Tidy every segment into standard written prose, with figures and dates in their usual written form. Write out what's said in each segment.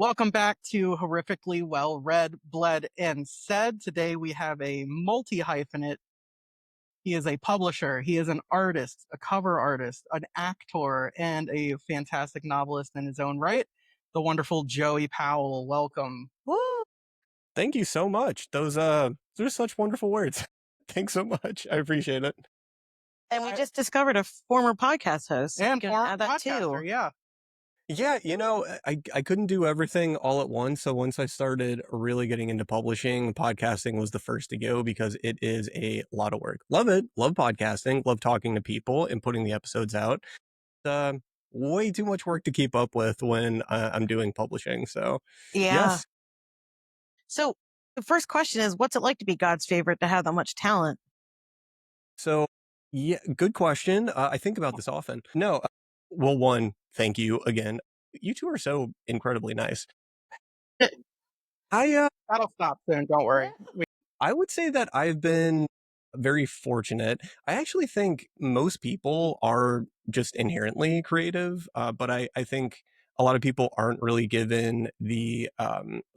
Welcome back to Horrifically Well Read, Bled, and Said. Today we have a multi hyphenate. He is a publisher, he is an artist, a cover artist, an actor, and a fantastic novelist in his own right. The wonderful Joey Powell. Welcome. Woo! Thank you so much. Those are such wonderful words. Thanks so much. I appreciate it. And we just discovered a former podcast host. And Gonna former add that podcaster, too. yeah. Yeah, I couldn't do everything all at once. So once I started really getting into publishing, podcasting was the first to go because it is a lot of work. Love it. Love podcasting. Love talking to people and putting the episodes out. Uh, Way too much work to keep up with when I'm doing publishing. So Yeah. yes. So the first question is, what's it like to be God's favorite to have that much talent? So, yeah, good question. I think about this often. No, well, one, thank you again. You two are so incredibly nice. I That'll stop soon, don't worry. I would say that I've been very fortunate. I actually think most people are just inherently creative, but I think a lot of people aren't really given the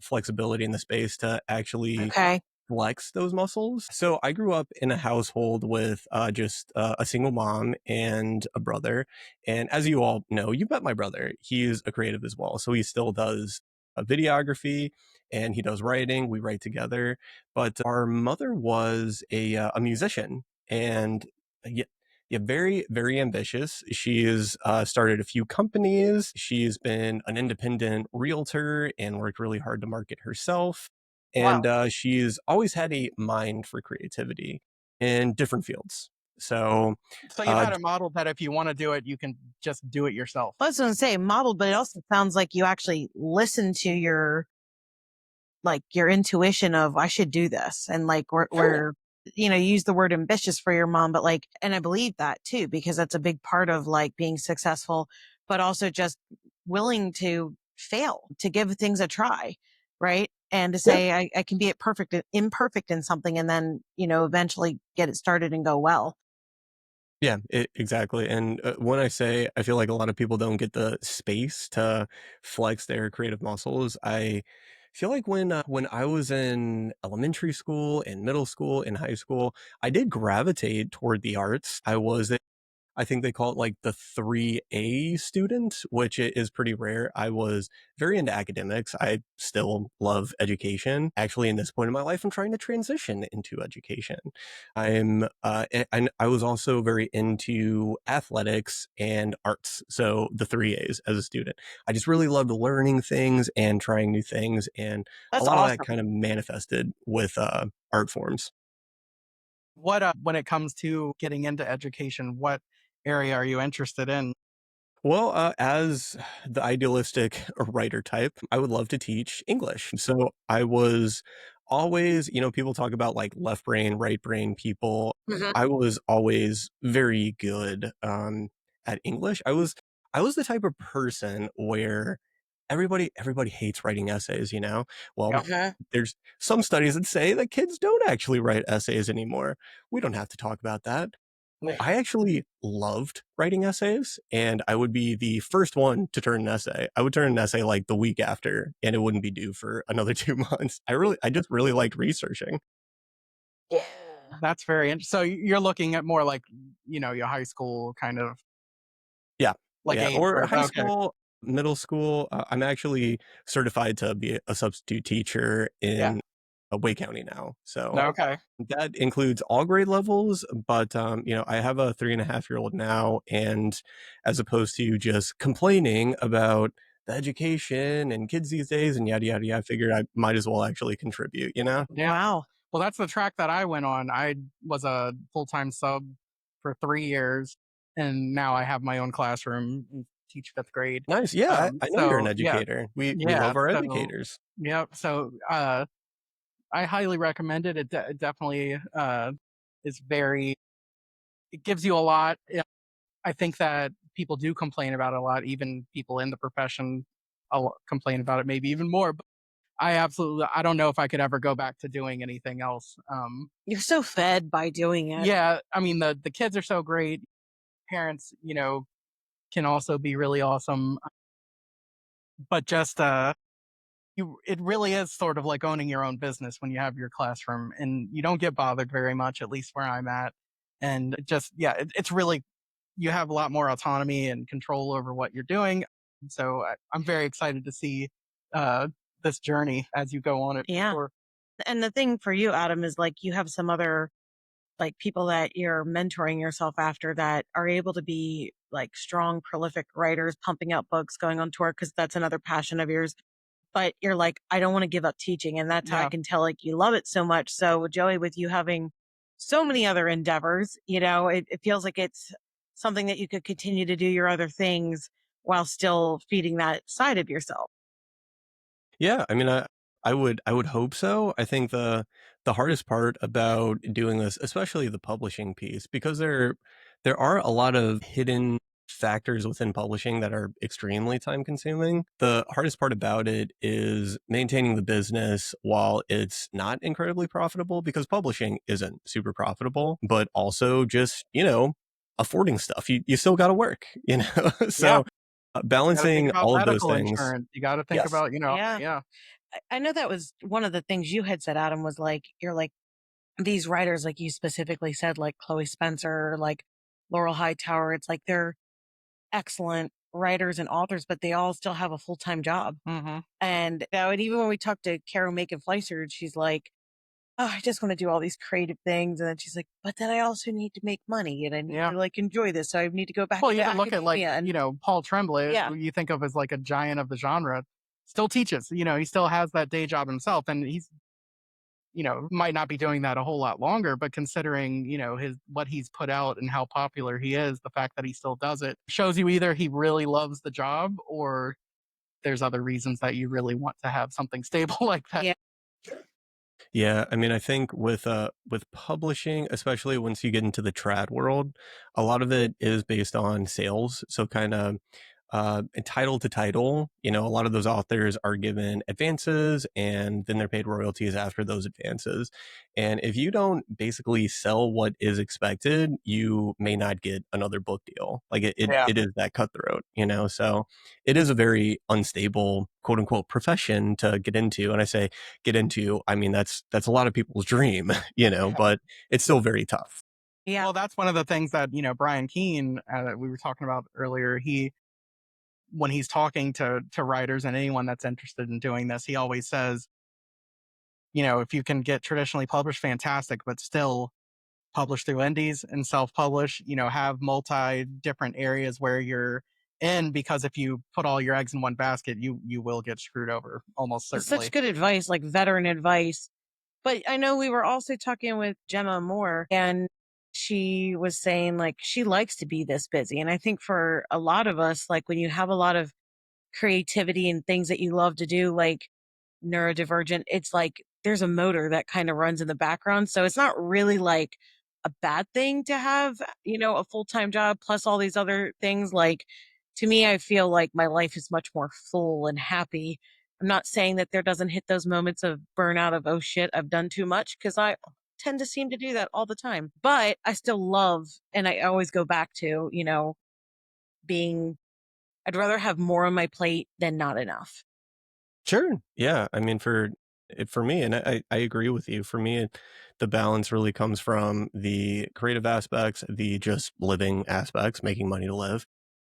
flexibility in the space to actually Okay. flex those muscles. So I grew up in a household with just a single mom and a brother. And as you all know, you've met my brother. He's a creative as well. So he still does videography and he does writing. We write together. But our mother was a musician and yeah, yeah, very, very ambitious. She's started a few companies. She's been an independent realtor and worked really hard to market herself. And Wow. she's always had a mind for creativity in different fields. So, So you've uh, had a model that if you want to do it, you can just do it yourself. I was going to say modeled, but it also sounds like you actually listen to your intuition of I should do this. And like we're you use the word ambitious for your mom, but and I believe that too, because that's a big part of like being successful, but also just willing to fail, to give things a try. Right. And to yeah, say I can be imperfect in something and then, eventually get it started and go well. yeah, exactly. And when I say I feel like a lot of people don't get the space to flex their creative muscles, I feel like when I was in elementary school, in middle school, in high school, I did gravitate toward the arts. I think they call it like the 3A student, which is pretty rare. I was very into academics. I still love education. Actually, in this point in my life, I'm trying to transition into education. And I was also very into athletics and arts. So the 3As as a student. I just really loved learning things and trying new things. And a That's lot of that awesome. kind of manifested with art forms. What when it comes to getting into education, what area are you interested in? Well, as the idealistic writer type, I would love to teach English. So I was always, people talk about like left brain, right brain people. Mhm. I was always very good at English. I was the type of person where everybody hates writing essays, you know? Well, Yep. Mhm. there's some studies that say that kids don't actually write essays anymore. We don't have to talk about that. I actually loved writing essays, and I would be the first one to turn an essay. I would turn an essay like the week after, and it wouldn't be due for another 2 months. I just really liked researching. Yeah. That's very interesting. So you're looking at more like, your high school kind of Yeah, like yeah, age or group. high Okay. school, middle school. I'm actually certified to be a substitute teacher Yeah. in Wake County now, so Okay. that includes all grade levels. But I have a 3.5-year-old now, and as opposed to just complaining about the education and kids these days and yada yada yada, I figured I might as well actually contribute. Yeah. Wow. Well, that's the track that I went on. I was a full-time sub for 3 years, and now I have my own classroom and teach fifth grade. Nice, yeah, I know you're an So yeah, educator. We yeah. love our So educators. yeah. So I highly recommend it. It definitely is very. It gives you a lot. Yeah, I think that people do complain about it a lot. Even people in the profession complain about it, maybe even more. I don't know if I could ever go back to doing anything else. You're so fed by doing it. Yeah, I mean the kids are so great. Parents, can also be really awesome. But just it really is sort of like owning your own business when you have your classroom, and you don't get bothered very much, at least where I'm at. And yeah, it's really, you have a lot more autonomy and control over what you're doing. So I'm very excited to see uh, this journey as you go on it. Yeah. Or And the thing for you, Adam, is like you have some other like people that you're mentoring yourself after that are able to be like strong, prolific writers, pumping out books, going on tour, because that's another passion of yours. But you're like, I don't want to give up teaching. And that's how I yeah, can tell like you love it so much. So, Joey, with you having so many other endeavors, it feels like it's something that you could continue to do your other things while still feeding that side of yourself. Yeah, I mean, I would hope so. I think the hardest part about doing this, especially the publishing piece, because there are a lot of hidden factors within publishing that are extremely time consuming. The hardest part about it is maintaining the business while it's not incredibly profitable, because publishing isn't super profitable, but also just, affording stuff. You still got to work, yeah. so You got to think balancing about all of those medical things. insurance. You got to think Yes. about, Yeah. yeah, I know that was one of the things you had said, Adam, was like, you're like, these writers, like you specifically said, like Chloe Spencer, like Laurel Hightower, it's like they're excellent writers and authors, but they all still have a full time job. hmm And even when we talked to Carol Macon Fleischer, she's like, oh, I just want to do all these creative things. And then she's like, but then I also need to make money and I need yeah. to like enjoy this. So I need to go back Well, you into even look at like, academia. And Paul Tremblay, yeah, who you think of as like a giant of the genre, still teaches. He still has that day job himself, and he's, might not be doing that a whole lot longer, but considering, his what he's put out and how popular he is, the fact that he still does it shows you either he really loves the job, or there's other reasons that you really want to have something stable like that. yeah, Yeah, I mean, I think with publishing, especially once you get into the trad world, a lot of it is based on sales. So kind of title to title, a lot of those authors are given advances and then they're paid royalties after those advances. And if you don't basically sell what is expected, you may not get another book deal. Like Yeah. it is that cutthroat, so it is a very unstable quote unquote profession to get into. And I say get into, I mean, that's a lot of people's dream, but it's still very tough. yeah. Well, that's one of the things that, Brian Keene, we were talking about earlier. When he's talking to writers and anyone that's interested in doing this, he always says, if you can get traditionally published, fantastic, but still publish through indies and self-publish, have multi different areas where you're in, because if you put all your eggs in one basket, you will get screwed over almost It's such certainly. good advice, like veteran advice. But I know we were also talking with Gemma Moore, and she was saying like she likes to be this busy. And I think for a lot of us, like when you have a lot of creativity and things that you love to do, like neurodivergent, it's like there's a motor that kind of runs in the background. So it's not really like a bad thing to have, a full time job plus all these other things. Like to me, I feel like my life is much more full and happy. I'm not saying that there doesn't hit those moments of burnout of, oh shit, I've done too much, because I tend to seem to do that all the time. But I still love, and I always go back to, being, I'd rather have more on my plate than not enough. Sure. Yeah. I mean, for me, and I agree with you. For me, the balance really comes from the creative aspects, the just living aspects, making money to live,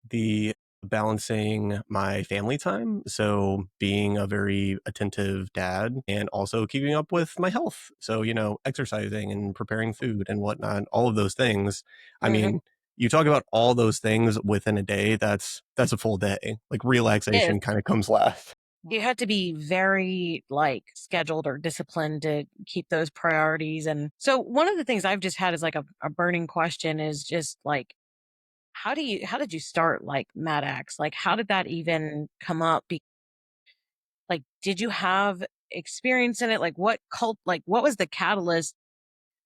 the balancing my family time. So being a very attentive dad and also keeping up with my health. So, exercising and preparing food and whatnot, all of those things. I Mhm. mean, you talk about all those things within a day, that's a full day. Like It relaxation kind of comes last. You had to be very like scheduled or disciplined to keep those priorities. And so one of the things I've just had is like a burning question is just like, how did you start like Mad X? Like, how did that even come up? Like, did you have experience in it? Like like what was the catalyst?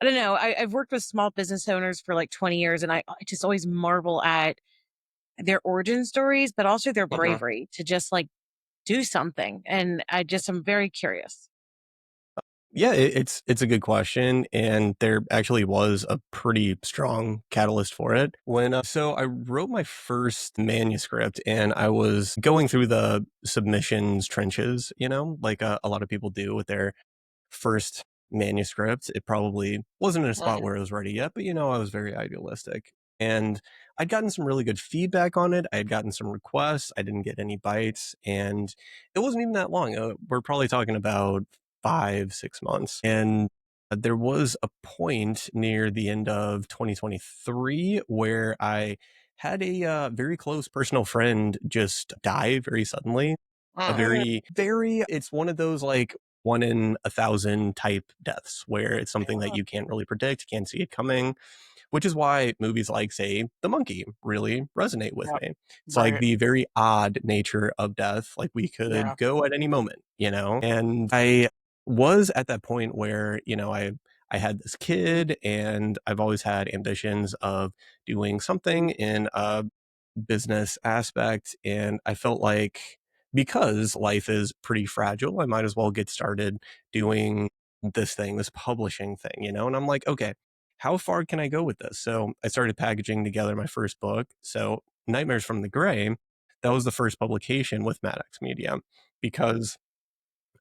I don't know. I've worked with small business owners for like 20 years, and I just always marvel at their origin stories, but also their Uh-huh. bravery to just like do something. And I'm very curious. Yeah, it's a good question, and there actually was a pretty strong catalyst for it. So I wrote my first manuscript, and I was going through the submissions trenches, like a lot of people do with their first manuscript. It probably wasn't in a spot Right. where it was ready yet, but I was very idealistic. And I'd gotten some really good feedback on it. I had gotten some requests. I didn't get any bites. And it wasn't even that long. We're probably talking about 5, 6 months. And there was a point near the end of 2023 where I had a very close personal friend just die very suddenly. A Mm. very, it's one of those like 1 in 1,000 type deaths where it's Yeah. something that you can't really predict, can't see it coming, which is why movies like, say, The Monkey really resonate with Yep. me. It's like Right. the very odd nature of death. Like we could Yeah. go at any moment. And I was at that point where, I had this kid and I've always had ambitions of doing something in a business aspect. And I felt like because life is pretty fragile, I might as well get started doing this thing, this publishing thing. And I'm like, okay, how far can I go with this? So I started packaging together my first book. So Nightmares from the Gray, that was the first publication with Maddox Media because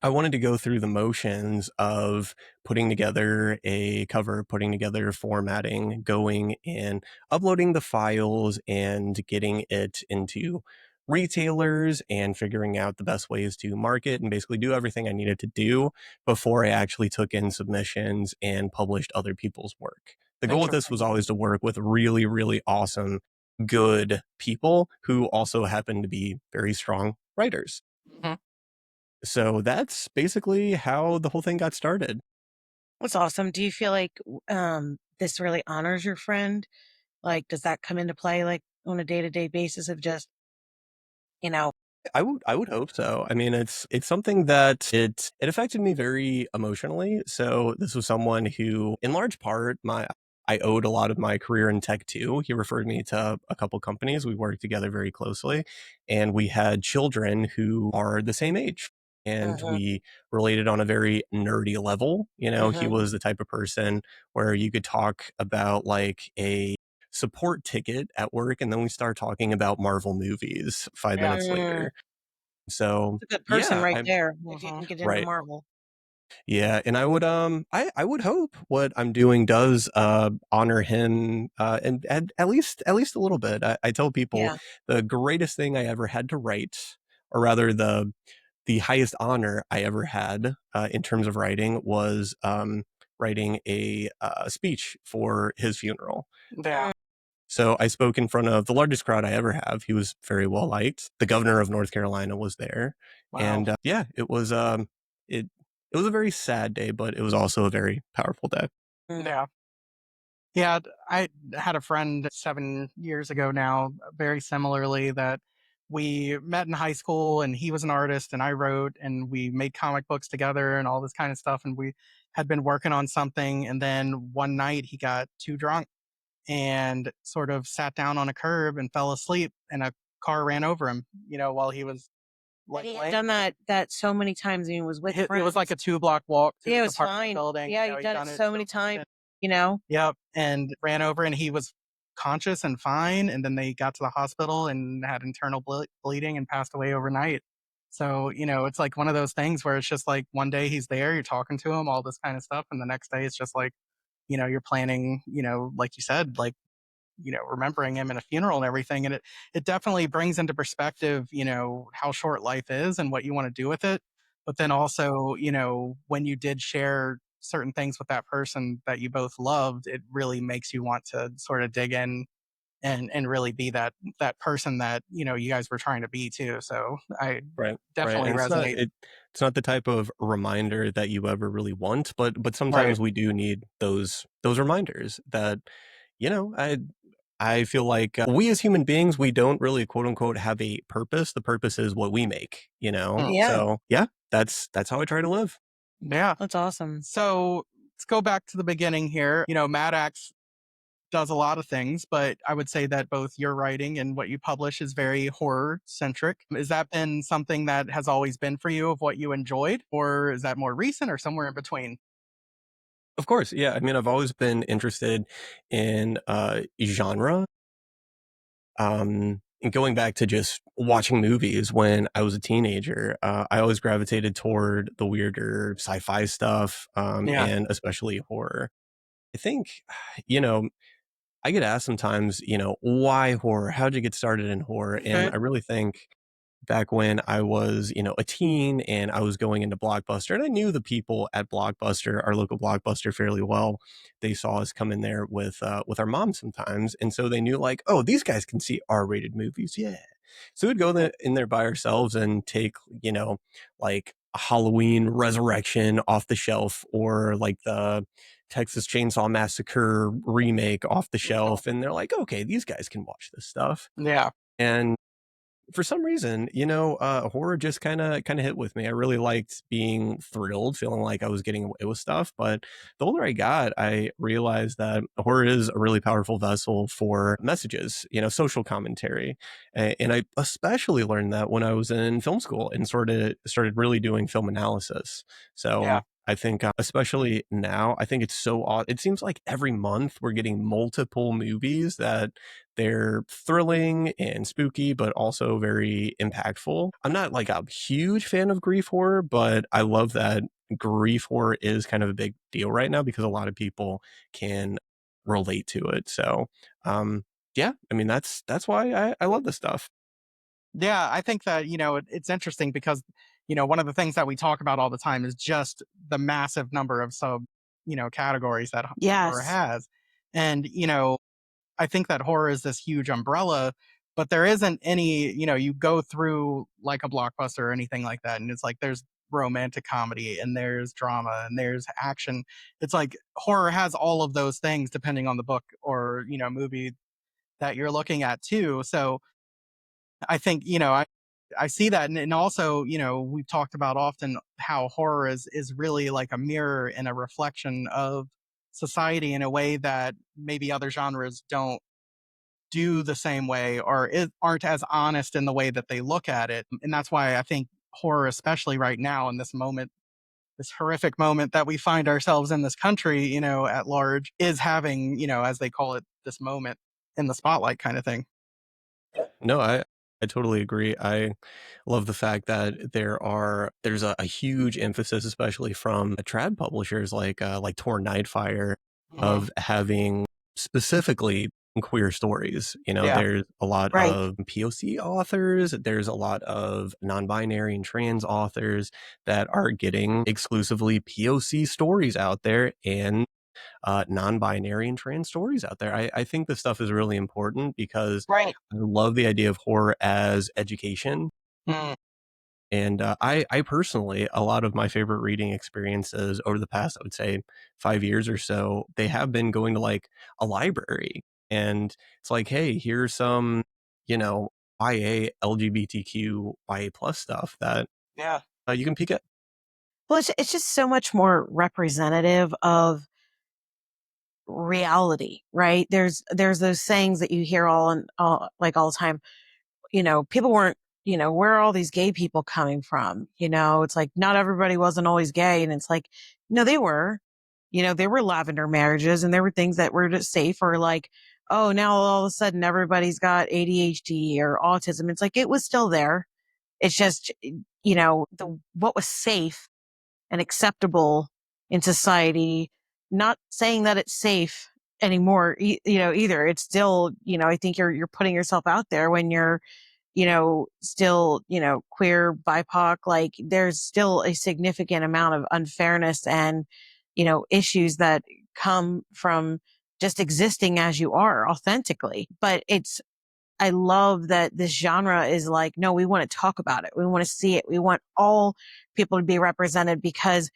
I wanted to go through the motions of putting together a cover, putting together formatting, going and uploading the files and getting it into retailers and figuring out the best ways to market and basically do everything I needed to do before I actually took in submissions and published other people's work. The goal with this Interesting. was always to work with really, really awesome, good people who also happen to be very strong writers. Mhm. So that's basically how the whole thing got started. That's awesome. Do you feel like this really honors your friend? Like, does that come into play like on a day-to-day basis of just, you know, I would hope so. I mean, it's something that it affected me very emotionally. So this was someone who, in large part, my I owed a lot of my career in tech to. He referred me to a couple companies. We worked together very closely, and we had children who are the same age. And Mhm, we related on a very nerdy level. He mhm, was the type of person where you could talk about like a support ticket at work, and then we start talking about Marvel movies 5 minutes mm. later. So, It's a good person yeah, right I'm there if you Mhm. can get into right. Marvel. Yeah, and I would hope what I'm doing does honor him and at least a little bit. I tell people Yeah. the greatest thing I ever had to write, or rather the highest honor I ever had in terms of writing was writing a speech for his funeral. Yeah. So I spoke in front of the largest crowd I ever have. He was very well liked. The governor of North Carolina was there, Wow. and yeah, it it was a very sad day, but it was also a very powerful day. Mm. Yeah. Yeah. I had a friend 7 years ago now, very similarly, that we met in high school and he was an artist and I wrote and we made comic books together and all this kind of stuff. And we had been working on something. And then one night he got too drunk and sort of sat down on a curb and fell asleep and a car ran over him, while he was And like he had laying. done that so many times and he was with It was like friends. a 2 block walk to Yeah, it his was apartment fine. building. Yeah, you've He'd done it done it so so many times, often. you know? Yep, and ran over, and he was conscious and fine, and then they got to the hospital and had internal bleeding and passed away overnight. So, it's like one of those things where it's just like one day he's there, you're talking to him, all this kind of stuff, and the next day it's just like, you're planning, like you said, like, remembering him in a funeral and everything. And it definitely brings into perspective, how short life is and what you want to do with it. But then also, when you did share certain things with that person that you both loved, it really makes you want to sort of dig in and really be that person that, you guys were trying to be too. So I Right, right, definitely and resonate. it's not the type of reminder that you ever really want, but Right. sometimes we do need those reminders that I feel like we as human beings, we don't really quote unquote have a purpose. The purpose is what we make, you know? Hmm. Yeah, So yeah, that's how I try to live. Yeah. that's awesome. So let's go back to the beginning here. Mad Axe does a lot of things, but I would say that both your writing and what you publish is very horror centric. Has that been something that has always been for you of what you enjoyed, or is that more recent or somewhere in between? Of course, yeah. I mean, I've always been interested in genre. And going back to just watching movies when I was a teenager, I always gravitated toward the weirder sci-fi stuff, Yeah. and especially horror. I think, you know, I get asked sometimes, why horror? How'd you get started in horror? And Okay. I really think back when I was, a teen and I was going into Blockbuster and I knew the people at Blockbuster, our local Blockbuster fairly well. They saw us come in there with our mom sometimes. And so they knew like, oh, these guys can see R-rated movies. Yeah. So we'd go in there by ourselves and take, like a Halloween Resurrection off the shelf or like the Texas Chainsaw Massacre remake off the shelf. And they're like, okay, these guys can watch this stuff. Yeah. And for some reason, horror just kind of hit with me. I really liked being thrilled, feeling like I was getting away with stuff. But the older I got, I realized that horror is a really powerful vessel for messages, social commentary. And I especially learned that when I was in film school and sort of started really doing film analysis. So Yeah. I think, especially now, I think it's so odd. It seems like every month we're getting multiple movies that they're thrilling and spooky, but also very impactful. I'm not like a huge fan of grief horror, but I love that grief horror is kind of a big deal right now because a lot of people can relate to it. So, yeah, I mean, that's why I love this stuff. Yeah, I think that, it's interesting because, one of the things that we talk about all the time is just the massive number of categories that horror Yes. has. And, I think that horror is this huge umbrella, but there isn't any, you go through like a blockbuster or anything like that, and it's like there's romantic comedy and there's drama and there's action. It's like horror has all of those things depending on the book or, movie that you're looking at too. So I think, I see that. And also, we've talked about often how horror is really like a mirror and a reflection of society in a way that maybe other genres don't do the same way or aren't as honest in the way that they look at it. And that's why I think horror, especially right now in this moment, this horrific moment that we find ourselves in this country, at large, is having, as they call it, this moment in the spotlight kind of thing. No, I totally agree. I love the fact that there's a huge emphasis, especially from trad publishers like Tor Nightfire, Mhm. of having specifically queer stories. Yeah. There's a lot Right. of POC authors, there's a lot of non-binary and trans authors that are getting exclusively POC stories out there and non-binary and trans stories out there. I think this stuff is really important because Right. I love the idea of horror as education. Mm. And I personally, a lot of my favorite reading experiences over the past, I would say, 5 years or so, they have been going to like a library. And it's like, hey, here's some, you know, YA, LGBTQ, YA plus stuff that Yeah. you can peek at. Well, it's just so much more representative of reality, right? There's those sayings that you hear all the time. People weren't, where are all these gay people coming from? It's like not everybody wasn't always gay. And it's like, no, they were, there were lavender marriages and there were things that were just safe or like, oh, now all of a sudden everybody's got ADHD or autism. It's like, it was still there. It's just, what was safe and acceptable in society, not saying that it's safe anymore, either. It's still, I think you're putting yourself out there when you're, still, queer, BIPOC, like there's still a significant amount of unfairness and, issues that come from just existing as you are authentically. But I love that this genre is like, no, we want to talk about it. We want to see it. We want all people to be represented because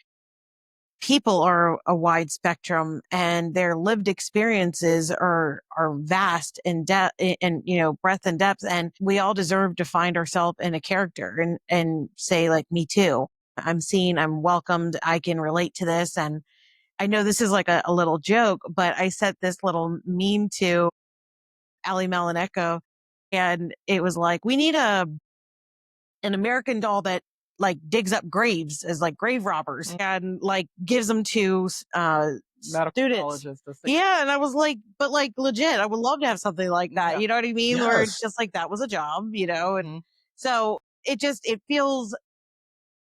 people are a wide spectrum and their lived experiences are vast in depth and breadth and depth, and we all deserve to find ourselves in a character and say like, me too, I'm seen, I'm welcomed, I can relate to this. And I know this is like a little joke, but I sent this little meme to Ali Melaneco, and it was like, we need an American doll that like digs up graves as like grave robbers and like gives them to Medical students. colleges, Yeah, and I was like, but like legit, I would love to have something like that. Yeah. You know what I mean? Where it's Yes. just like that was a job, you know, and Mhm. so it feels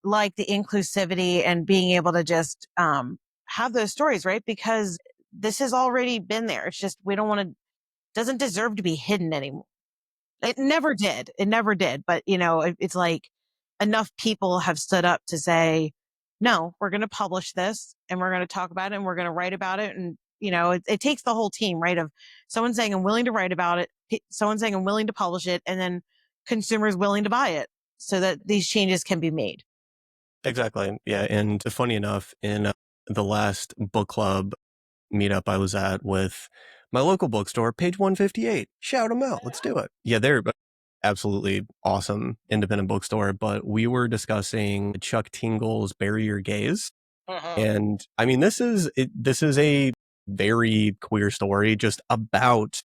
like the inclusivity and being able to just have those stories, right? Because this has already been there. It's just we don't want to, doesn't deserve to be hidden anymore. It never did. It never did. But you know, it's like enough people have stood up to say, no, we're going to publish this and we're going to talk about it and we're going to write about it. And you know, it takes the whole team, right? Of someone saying I'm willing to write about it, someone saying I'm willing to publish it, and then consumers willing to buy it so that these changes can be made. Exactly. Yeah. And funny enough, in the last book club meetup I was at with my local bookstore, page 158, shout them out. Let's do it. Yeah, they're absolutely awesome independent bookstore. But we were discussing Chuck Tingle's Bury Your Gaze. And I mean, this is a very queer story just about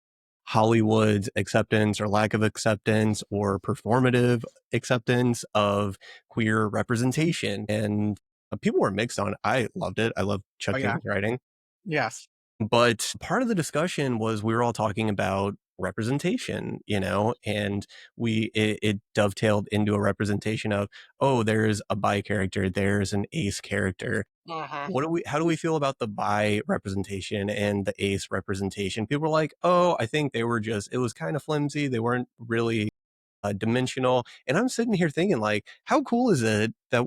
Hollywood's acceptance or lack of acceptance or performative acceptance of queer representation. And people were mixed on it. I loved it. I love Oh Chuck yeah. Tingle's writing. Yes. But part of the discussion was we were all talking about representation, you know, and it dovetailed into a representation of, oh, there's a bi character, there's an ace character. How do we feel about the bi representation and the ace representation? People were like, oh, I think they were just, it was kind of flimsy. They weren't really dimensional. And I'm sitting here thinking, like, how cool is it that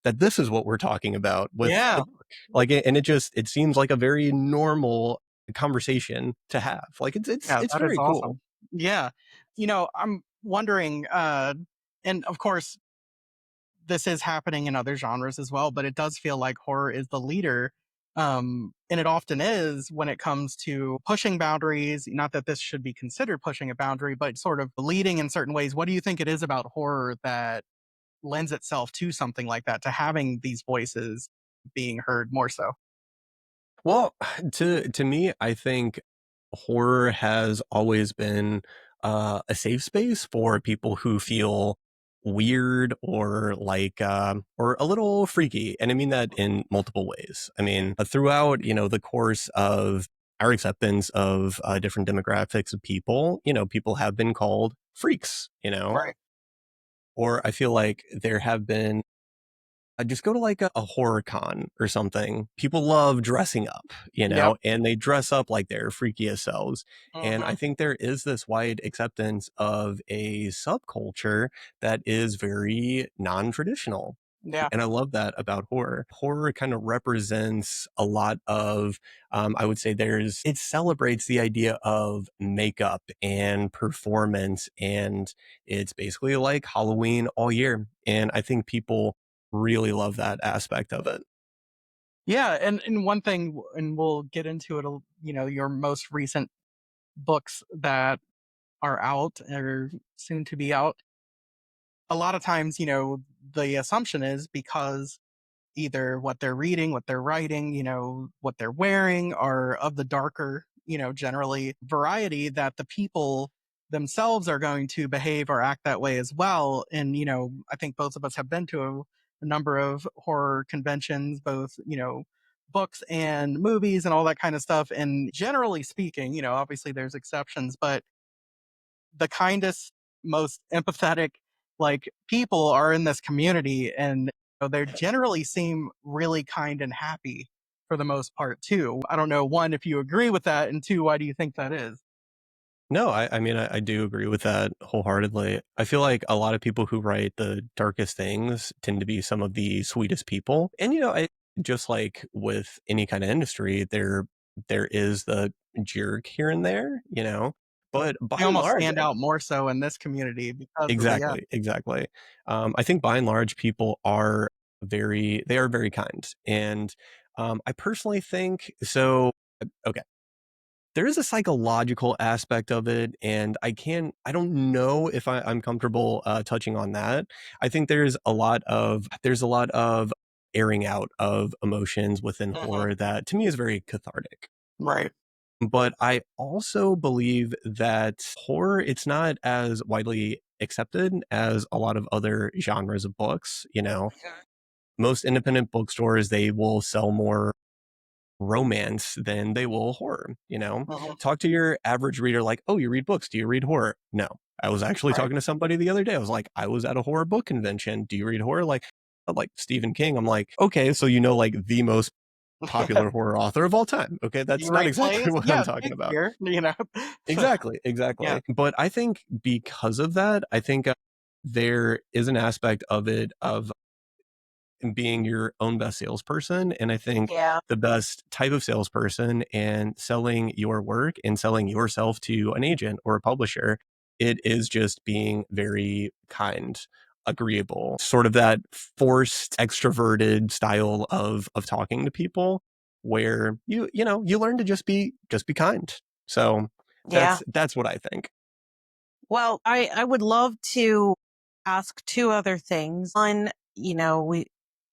that this is what we're talking about with Yeah. the book? Like, and it seems like a very normal conversation to have. Like, Yeah, it's that is very cool. awesome. Yeah. You know, I'm wondering, and of course, this is happening in other genres as well, but it does feel like horror is the leader. And it often is when it comes to pushing boundaries. Not that this should be considered pushing a boundary, but sort of leading in certain ways. What do you think it is about horror that lends itself to something like that, to having these voices being heard more so? Well, to me, I think horror has always been a safe space for people who feel weird or like or a little freaky, and I mean that in multiple ways. I mean, throughout the course of our acceptance of different demographics of people, people have been called freaks, Right. or I feel like there have been I just go to like a horror con or something. People love dressing up, Yep. and they dress up like their freakiest selves. And I Hmm. think there is this wide acceptance of a subculture that is very non-traditional. Yeah. And I love that about horror. Horror kind of represents a lot of, I would say it celebrates the idea of makeup and performance. And it's basically like Halloween all year. And I think people really love that aspect of it. Yeah. And one thing, and we'll get into it, your most recent books that are out or soon to be out, a lot of times, the assumption is because either what they're reading, what they're writing, what they're wearing are of the darker, generally variety, that the people themselves are going to behave or act that way as well. And, I think both of us have been to a number of horror conventions, both, books and movies and all that kind of stuff. And generally speaking, obviously there's exceptions, but the kindest, most empathetic, like, people are in this community, and they generally seem really kind and happy for the most part too. I don't know, one, if you agree with that, and two, why do you think that is? No, I mean, I do agree with that wholeheartedly. I feel like a lot of people who write the darkest things tend to be some of the sweetest people. And, just like with any kind of industry, there is the jerk here and there, but by They and almost large, stand out more so in this community because of the, yeah. exactly, exactly. I think by and large, people are they are very kind. And I personally think so. Okay, there is a psychological aspect of it, and I don't know if I'm comfortable touching on that. I think there's a lot of airing out of emotions within horror that to me is very cathartic. Right. But I also believe that horror, it's not as widely accepted as a lot of other genres of books. Most independent bookstores, they will sell more romance than they will horror. Talk to your average reader like, oh, you read books. Do you read horror? No. I was actually Right. talking to somebody the other day. I was like, I was at a horror book convention. Do you read horror? Like Stephen King. I'm like, okay, so like the most popular horror author of all time. Okay, that's You not write exactly plays? what I'm Yeah, talking about. Shakespeare, Exactly, Yeah. exactly. But I think because of that, I think there is an aspect of it of being your own best salesperson. And I think Yeah. the best type of salesperson and selling your work and selling yourself to an agent or a publisher, it is just being very kind, agreeable, sort of that forced extroverted style of talking to people where you learn to just be kind. So Yeah. that's what I think. Well, I would love to ask two other things. One,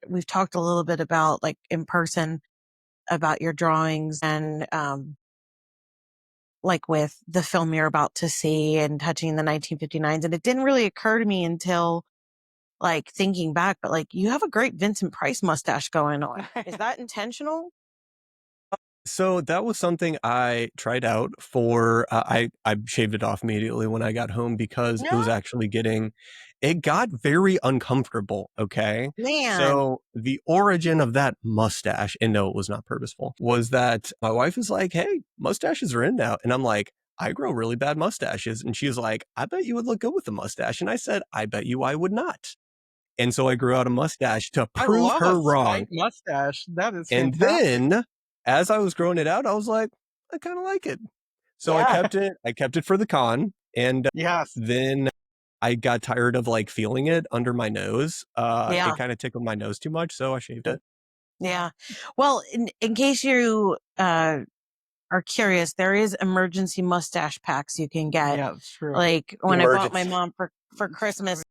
we've talked a little bit about like in person about your drawings and like with the film you're about to see and touching the 1959s. And it didn't really occur to me until like thinking back, but like you have a great Vincent Price mustache going on. Is that intentional? So that was something I tried out for. I shaved it off immediately when I got home because it was No, actually it got very uncomfortable. Okay. man. So the origin of that mustache, and no, it was not purposeful, was that my wife is like, hey, mustaches are in now. And I'm like, I grow really bad mustaches. And she's like, I bet you would look good with a mustache. And I said, I bet you I would not. And so I grew out a mustache to I prove love a her wrong. spiked mustache. That is And fantastic. then as I was growing it out, I was like, I kind of like it. So I Yeah. kept it. I kept it for the con. And Yes. then I got tired of like feeling it under my nose. Yeah. It kind of tickled my nose too much. So I shaved it. Yeah. Well, in case you are curious, there is emergency mustache packs you can get. Yeah, it's true. Like when I bought my Emergency. mom for Christmas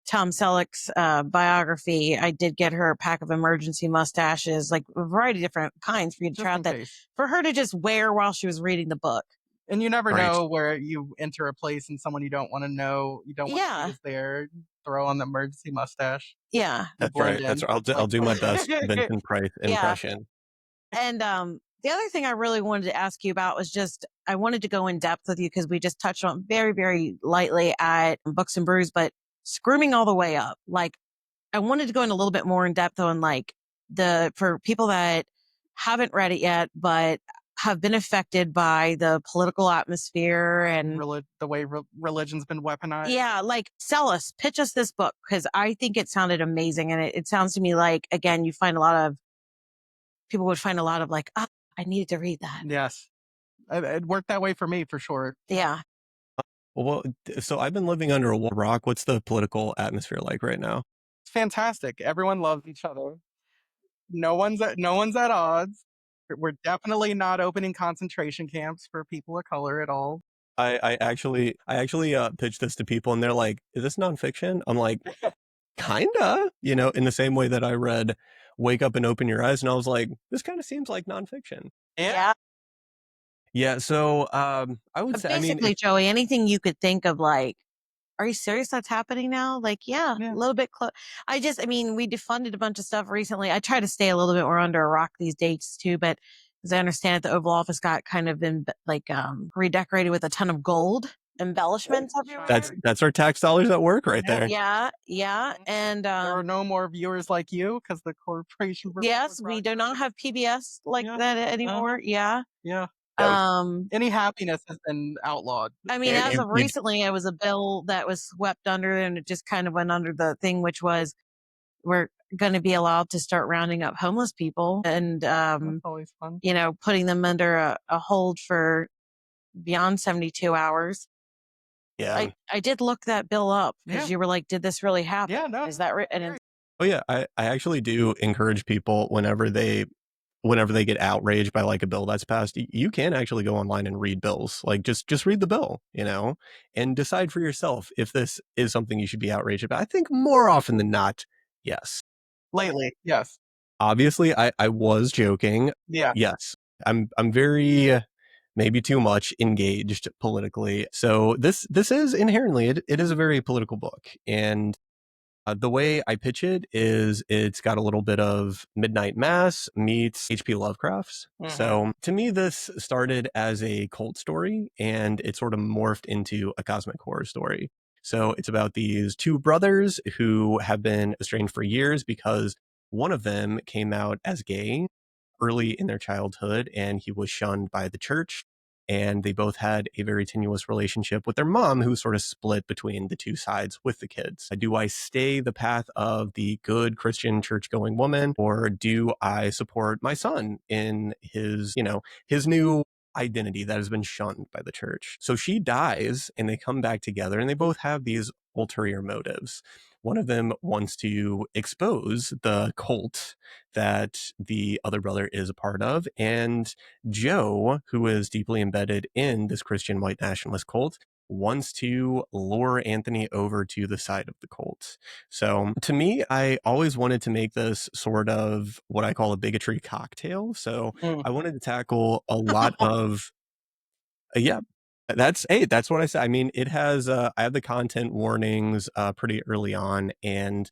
Tom Selleck's biography, I did get her a pack of emergency mustaches, like a variety of different kinds for you to Just try in out that case. for her to just wear while she was reading the book. And you never Right. know where you enter a place and someone you don't want to know, you don't want to see Yeah. is there. Throw on the emergency mustache. Yeah. You That's blend right. That's in. right. I'll do my best Vincent Price Yeah. impression. And the other thing I really wanted to ask you about was just I wanted to go in depth with you because we just touched on very, very lightly at Books and Brews, but Squirming all the way up. Like I wanted to go in a little bit more in depth on like for people that haven't read it yet, but have been affected by the political atmosphere and The way religion's been weaponized. yeah, like pitch us this book because I think it sounded amazing. And it sounds to me like, again, people would find a lot of like, oh, I needed to read that. Yes. It worked that way for me for sure. Yeah. Well, so I've been living under a rock. What's the political atmosphere like right now? It's fantastic. Everyone loves each other. No one's at odds. We're definitely not opening concentration camps for people of color at all. I actually pitched this to people and they're like, is this nonfiction? I'm like, kinda, in the same way that I read Wake Up and Open Your Eyes. And I was like, this kind of seems like nonfiction. Yeah. Yeah. So I would But say, I mean, basically, Joey, anything you could think of, like, are you serious that's happening now? Like, yeah, Yeah. a little bit close. We defunded a bunch of stuff recently. I try to stay a little bit more under a rock these days too, but as I understand it, the Oval Office got kind of redecorated with a ton of gold embellishments everywhere. that's our tax dollars at work right there. Yeah, yeah. And There are no more viewers like you because the corporation. yes, we do not have PBS like Yeah. that anymore. Yeah. Yeah. Um, Any happiness has been outlawed. I mean, Yeah, as you- of you- recently, it was a bill that was swept under and it just kind of went under the thing, which was we're going to be allowed to start rounding up homeless people and, That's always fun. putting them under a hold for beyond 72 hours. Yeah. I did look that bill up because Yeah. you were like, did this really happen? Yeah, no. Is that right? And Oh yeah. I actually do encourage people whenever they get outraged by like a bill that's passed, you can actually go online and read bills. Like just read the bill, and decide for yourself if this is something you should be outraged about. I think more often than not, yes. lately. Yes. Obviously, I was joking. Yeah. Yes, I'm very maybe too much engaged politically. So this is inherently it is a very political book, and the way I pitch it is it's got a little bit of Midnight Mass meets H.P. Lovecraft's. Mm-hmm. So to me, this started as a cult story and it sort of morphed into a cosmic horror story. So it's about these two brothers who have been estranged for years because one of them came out as gay early in their childhood and he was shunned by the church. And they both had a very tenuous relationship with their mom, who sort of split between the two sides with the kids. Do I stay the path of the good Christian church going woman, or do I support my son in his, his new identity that has been shunned by the church? So she dies and they come back together and they both have these ulterior motives. One of them wants to expose the cult that the other brother is a part of. And Joe, who is deeply embedded in this Christian white nationalist cult, wants to lure Anthony over to the side of the cult. So to me, I always wanted to make this sort of what I call a bigotry cocktail. So Mm. I wanted to tackle a lot of, yeah, that's what I said. I mean, it has, I have the content warnings pretty early on. And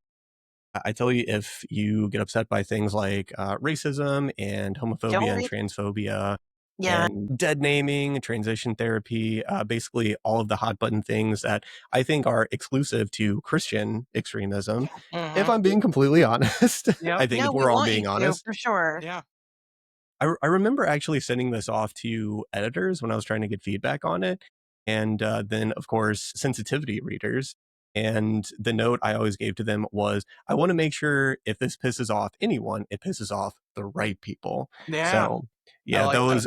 I tell you, if you get upset by things like racism and Don't homophobia and read. transphobia Yeah. and dead naming, transition therapy, basically all of the hot button things that I think are exclusive to Christian extremism. If Mm-hmm. I'm being completely honest, Yep. I think No, if we we're all want you being to, honest, for sure. Yeah. I remember actually sending this off to editors when I was trying to get feedback on it. And then, of course, sensitivity readers. And the note I always gave to them was, I want to make sure if this pisses off anyone, it pisses off the right people. Yeah. So, I yeah, like that.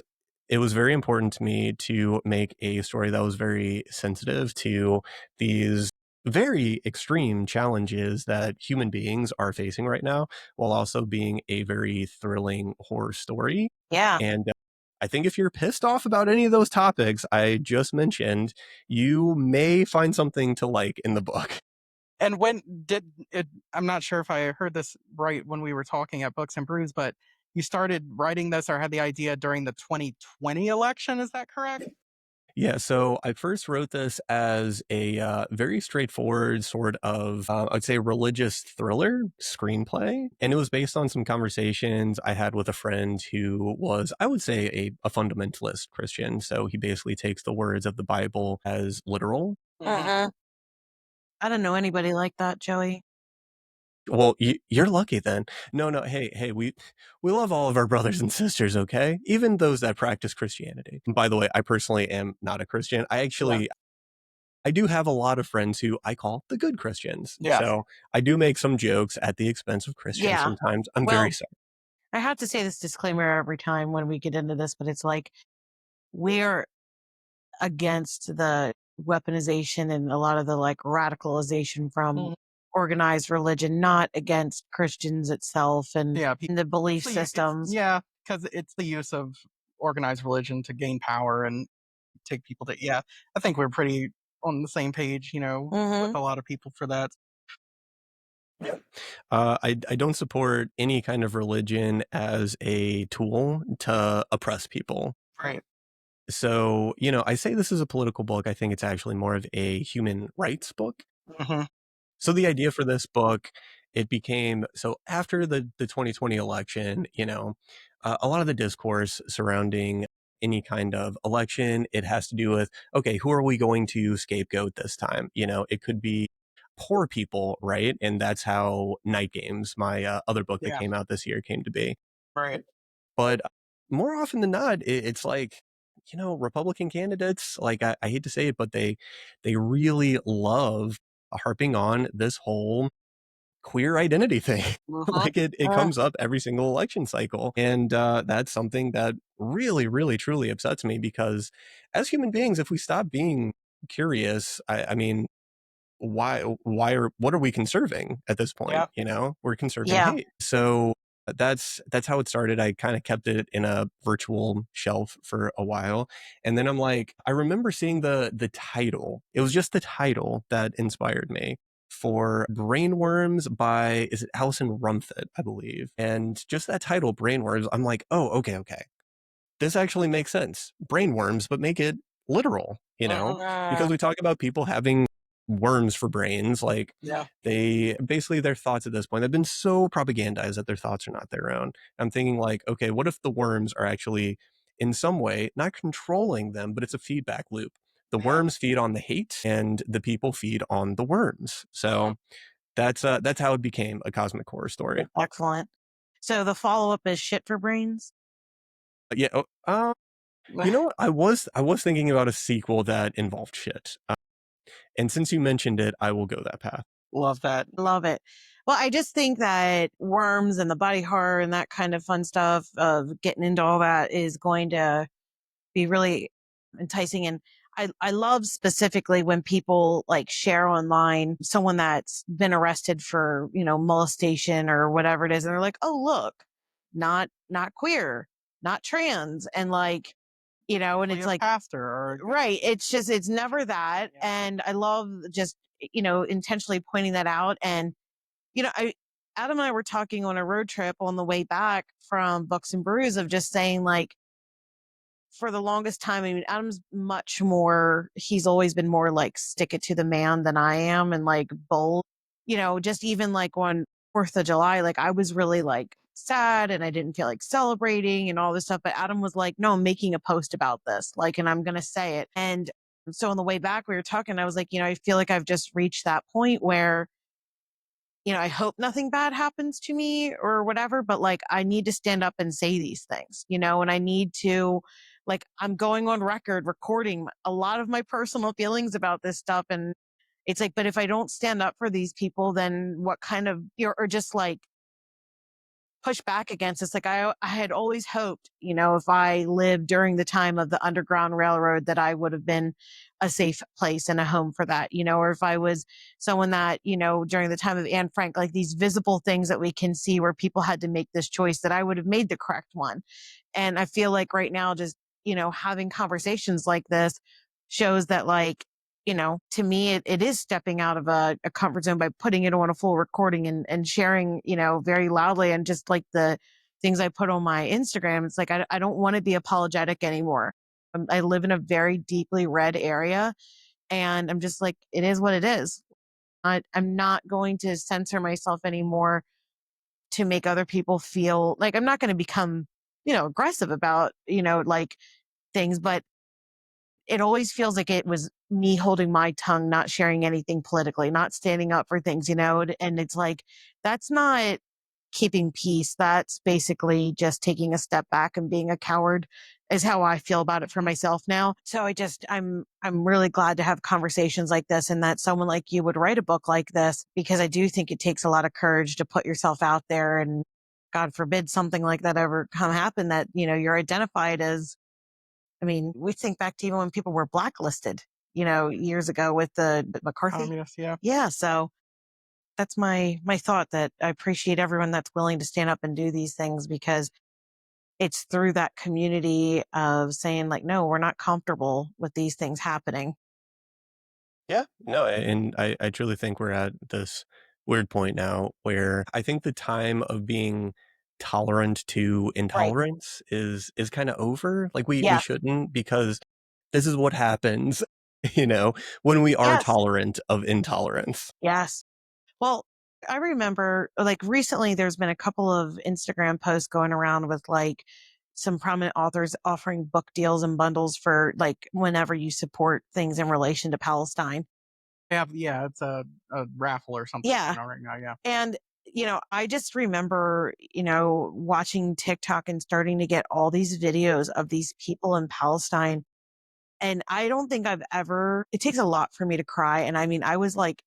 it was very important to me to make a story that was very sensitive to these very extreme challenges that human beings are facing right now, while also being a very thrilling horror story. Yeah. And I think if you're pissed off about any of those topics I just mentioned, you may find something to like in the book. And when did it? I'm not sure if I heard this right when we were talking at Books and Brews, but you started writing this or had the idea during the 2020 election. Is that correct? Yeah, so I first wrote this as a very straightforward sort of, I'd say, religious thriller screenplay. And it was based on some conversations I had with a friend who was, I would say, a fundamentalist Christian. So he basically takes the words of the Bible as literal. Mm-hmm. I don't know anybody like that, Joey. Well, you're lucky then. No, hey, we love all of our brothers and sisters, okay? Even those that practice Christianity. By the way, I personally am not a Christian. Yeah. I do have a lot of friends who I call the good Christians. Yes. So I do make some jokes at the expense of Christians Yeah. sometimes. I'm Well, very sorry. I have to say this disclaimer every time when we get into this, but it's like we're against the weaponization and a lot of the like radicalization from Mhm. organized religion, not against Christians itself and Yeah. the belief It's systems. yeah, because it's the use of organized religion to gain power and take people to. Yeah, I think we're pretty on the same page. With Mm-hmm. a lot of people for that. I don't support any kind of religion as a tool to oppress people. Right. So, I say this is a political book. I think it's actually more of a human rights book. Hmm. So the idea for this book, it became so after the 2020 election, a lot of the discourse surrounding any kind of election, it has to do with, okay, who are we going to scapegoat this time? It could be poor people, right? And that's how Night Games, my other book that Yeah. came out this year, came to be. Right. But more often than not, it's like, Republican candidates, like I hate to say it, but they really love harping on this whole queer identity thing. Hmm. Like it comes up every single election cycle. And that's something that really, really, truly upsets me because as human beings, if we stop being curious, I mean, what are we conserving at this point? Yeah. We're conserving Yeah. hate. So that's how it started. I kind of kept it in a virtual shelf for a while, and then I'm like, I remember seeing the title. It was just the title that inspired me for Brainworms by, is it Alison Rumfitt, I believe. And just that title, Brainworms, I'm like, oh, okay. This actually makes sense. Brainworms, but make it literal, because we talk about people having worms for brains. Like, Yeah. they basically, their thoughts at this point have been so propagandized that their thoughts are not their own. I'm thinking, like, okay, what if the worms are actually in some way not controlling them, but it's a feedback loop? The worms feed on the hate and the people feed on the worms. So that's how it became a cosmic horror story. Excellent. So the follow-up is Shit for Brains? Yeah. You know what? I was thinking about a sequel that involved shit. And since you mentioned it, I will go that path. Love that. Love it. Well, I just think that worms and the body horror and that kind of fun stuff of getting into all that is going to be really enticing. And I love specifically when people like share online someone that's been arrested for, molestation or whatever it is. And they're like, oh, look, not queer, not trans. And like, and it's like, pastor or right. It's never that. Yeah. And I love just, intentionally pointing that out. And, Adam and I were talking on a road trip on the way back from Books and Brews of just saying like, for the longest time, I mean, Adam's much more, he's always been more like stick it to the man than I am and like bold, just even like on 4th of July, like I was really like sad and I didn't feel like celebrating and all this stuff. But Adam was like, no, I'm making a post about this, like, and I'm going to say it. And so on the way back, we were talking, I was like, I feel like I've just reached that point where I hope nothing bad happens to me or whatever, but like I need to stand up and say these things, and I need to, like, I'm going on record recording a lot of my personal feelings about this stuff. And it's like, but if I don't stand up for these people, then what kind of, or just like push back against this. Like I had always hoped, if I lived during the time of the Underground Railroad, that I would have been a safe place and a home for that, or if I was someone that, during the time of Anne Frank, like these visible things that we can see where people had to make this choice, that I would have made the correct one. And I feel like right now, just, having conversations like this shows that like, to me, it is stepping out of a comfort zone by putting it on a full recording and sharing, very loudly. And just like the things I put on my Instagram, it's like, I don't want to be apologetic anymore. I live in a very deeply red area and I'm just like, it is what it is. I'm not going to censor myself anymore to make other people feel like I'm not going to become, aggressive about, like things, but it always feels like it was me holding my tongue, not sharing anything politically, not standing up for things, and it's like, that's not keeping peace. That's basically just taking a step back and being a coward is how I feel about it for myself now. So I'm really glad to have conversations like this and that someone like you would write a book like this, because I do think it takes a lot of courage to put yourself out there, and God forbid something like that ever happen, that, you're identified as, I mean, we think back to even when people were blacklisted, years ago with the McCarthy. Communist, yeah. Yeah. So that's my thought, that I appreciate everyone that's willing to stand up and do these things, because it's through that community of saying like, no, we're not comfortable with these things happening. Yeah, no, and I truly think we're at this weird point now where I think the time of being tolerant to Right. intolerance is kind of over. Like we Yeah. shouldn't, because this is what happens, when we are Yes. tolerant of intolerance. Yes. Well, I remember like recently there's been a couple of Instagram posts going around with like some prominent authors offering book deals and bundles for like whenever you support things in relation to Palestine. Yeah, it's a raffle or something Yeah. right now. Yeah. And, I just remember, watching TikTok and starting to get all these videos of these people in Palestine. And I don't think it takes a lot for me to cry. And I mean, I was like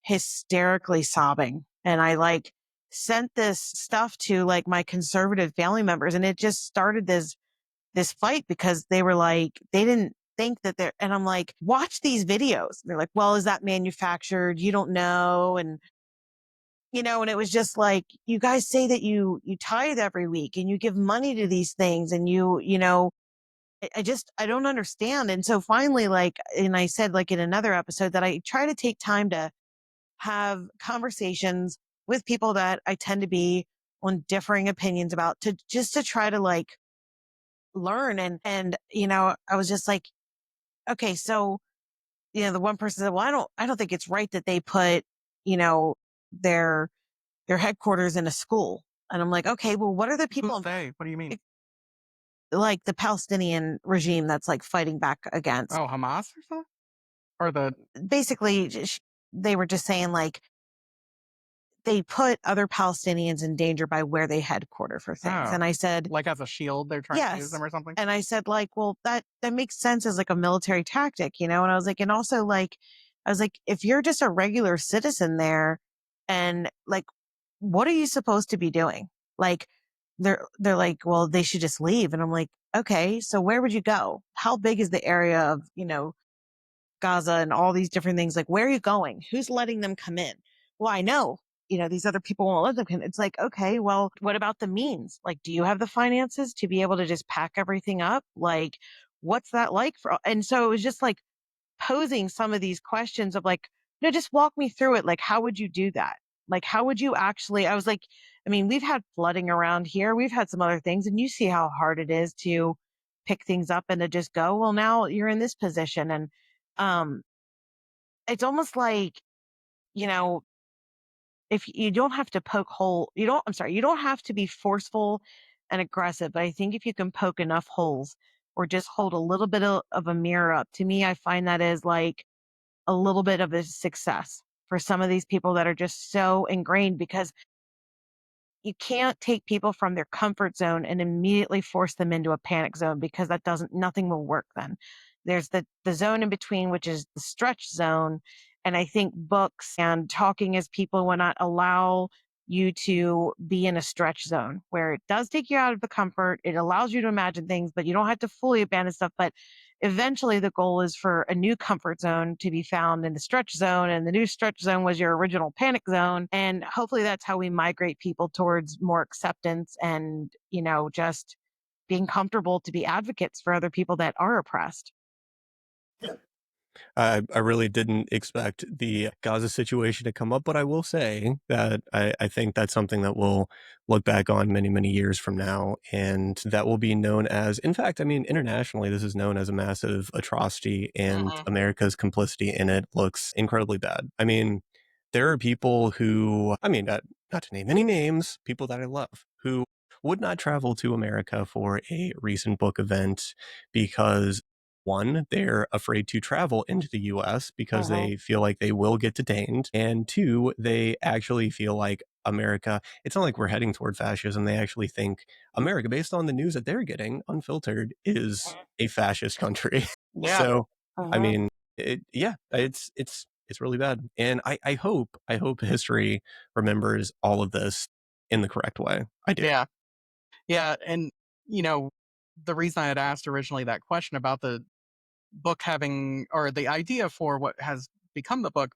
hysterically sobbing, and I like sent this stuff to like my conservative family members, and it just started this fight, because they were like, they didn't think that and I'm like, watch these videos. They're like, well, is that manufactured? You don't know. And and it was just like, you guys say that you tithe every week and you give money to these things, and I don't understand. And so finally, like, and I said like in another episode that I try to take time to have conversations with people that I tend to be on differing opinions about, to just to try to like learn. And, I was just like, okay, so, the one person said, well, I don't think it's right that they put, you know, their, their headquarters in a school. And I'm like, okay, well, what are the people Who's they? What do you mean? like the Palestinian regime that's like fighting back against? Oh, Hamas or something? Or the Basically, they were just saying like they put other Palestinians in danger by where they headquarter for things. oh, And I said, like as a shield, they're trying to use yes. them or something? And I said, like, well, that makes sense as like a military tactic, And I was like, and also like, I was like, if you're just a regular citizen there, and like, what are you supposed to be doing? Like, they're like, well, they should just leave. And I'm like, okay, so where would you go? How big is the area of, Gaza and all these different things? Like, where are you going? Who's letting them come in? Well, I know, these other people won't let them come in. It's like, okay, well, what about the means? Like, do you have the finances to be able to just pack everything up? Like, what's that like for? And so it was just like posing some of these questions of like, no, just walk me through it. Like, how would you do that? Like, how would you actually? I was like, I mean, we've had flooding around here. We've had some other things, and you see how hard it is to pick things up and to just go, well, now you're in this position. And um, it's almost like, you know, if you don't have to poke hole, you don't have to be forceful and aggressive. But I think if you can poke enough holes or just hold a little bit of a mirror up, to me, I find that is like a little bit of a success for some of these people that are just so ingrained, because you can't take people from their comfort zone and immediately force them into a panic zone, because nothing will work then. There's the zone in between, which is the stretch zone. And I think books and talking as people will not allow you to be in a stretch zone where it does take you out of the comfort. It allows you to imagine things, but you don't have to fully abandon stuff. But eventually the goal is for a new comfort zone to be found in the stretch zone, and the new stretch zone was your original panic zone. And hopefully that's how we migrate people towards more acceptance and, just being comfortable to be advocates for other people that are oppressed. I really didn't expect the Gaza situation to come up, but I will say that I think that's something that we'll look back on many, many years from now, and that will be known as, in fact, I mean, internationally, this is known as a massive atrocity, and Mm-mm. America's complicity in it looks incredibly bad. I mean, there are people who, I mean, not to name any names, people that I love, who would not travel to America for a recent book event because one, they're afraid to travel into the US because Mhm. they feel like they will get detained. And two, they actually feel like America, it's not like we're heading toward fascism. They actually think America, based on the news that they're getting unfiltered, is a fascist country. Yeah. So, I Mhm. mean, yeah, it's really bad. And I hope history remembers all of this in the correct way. I do. Yeah. Yeah. And, you know, the reason I had asked originally that question about the book having, or the idea for what has become the book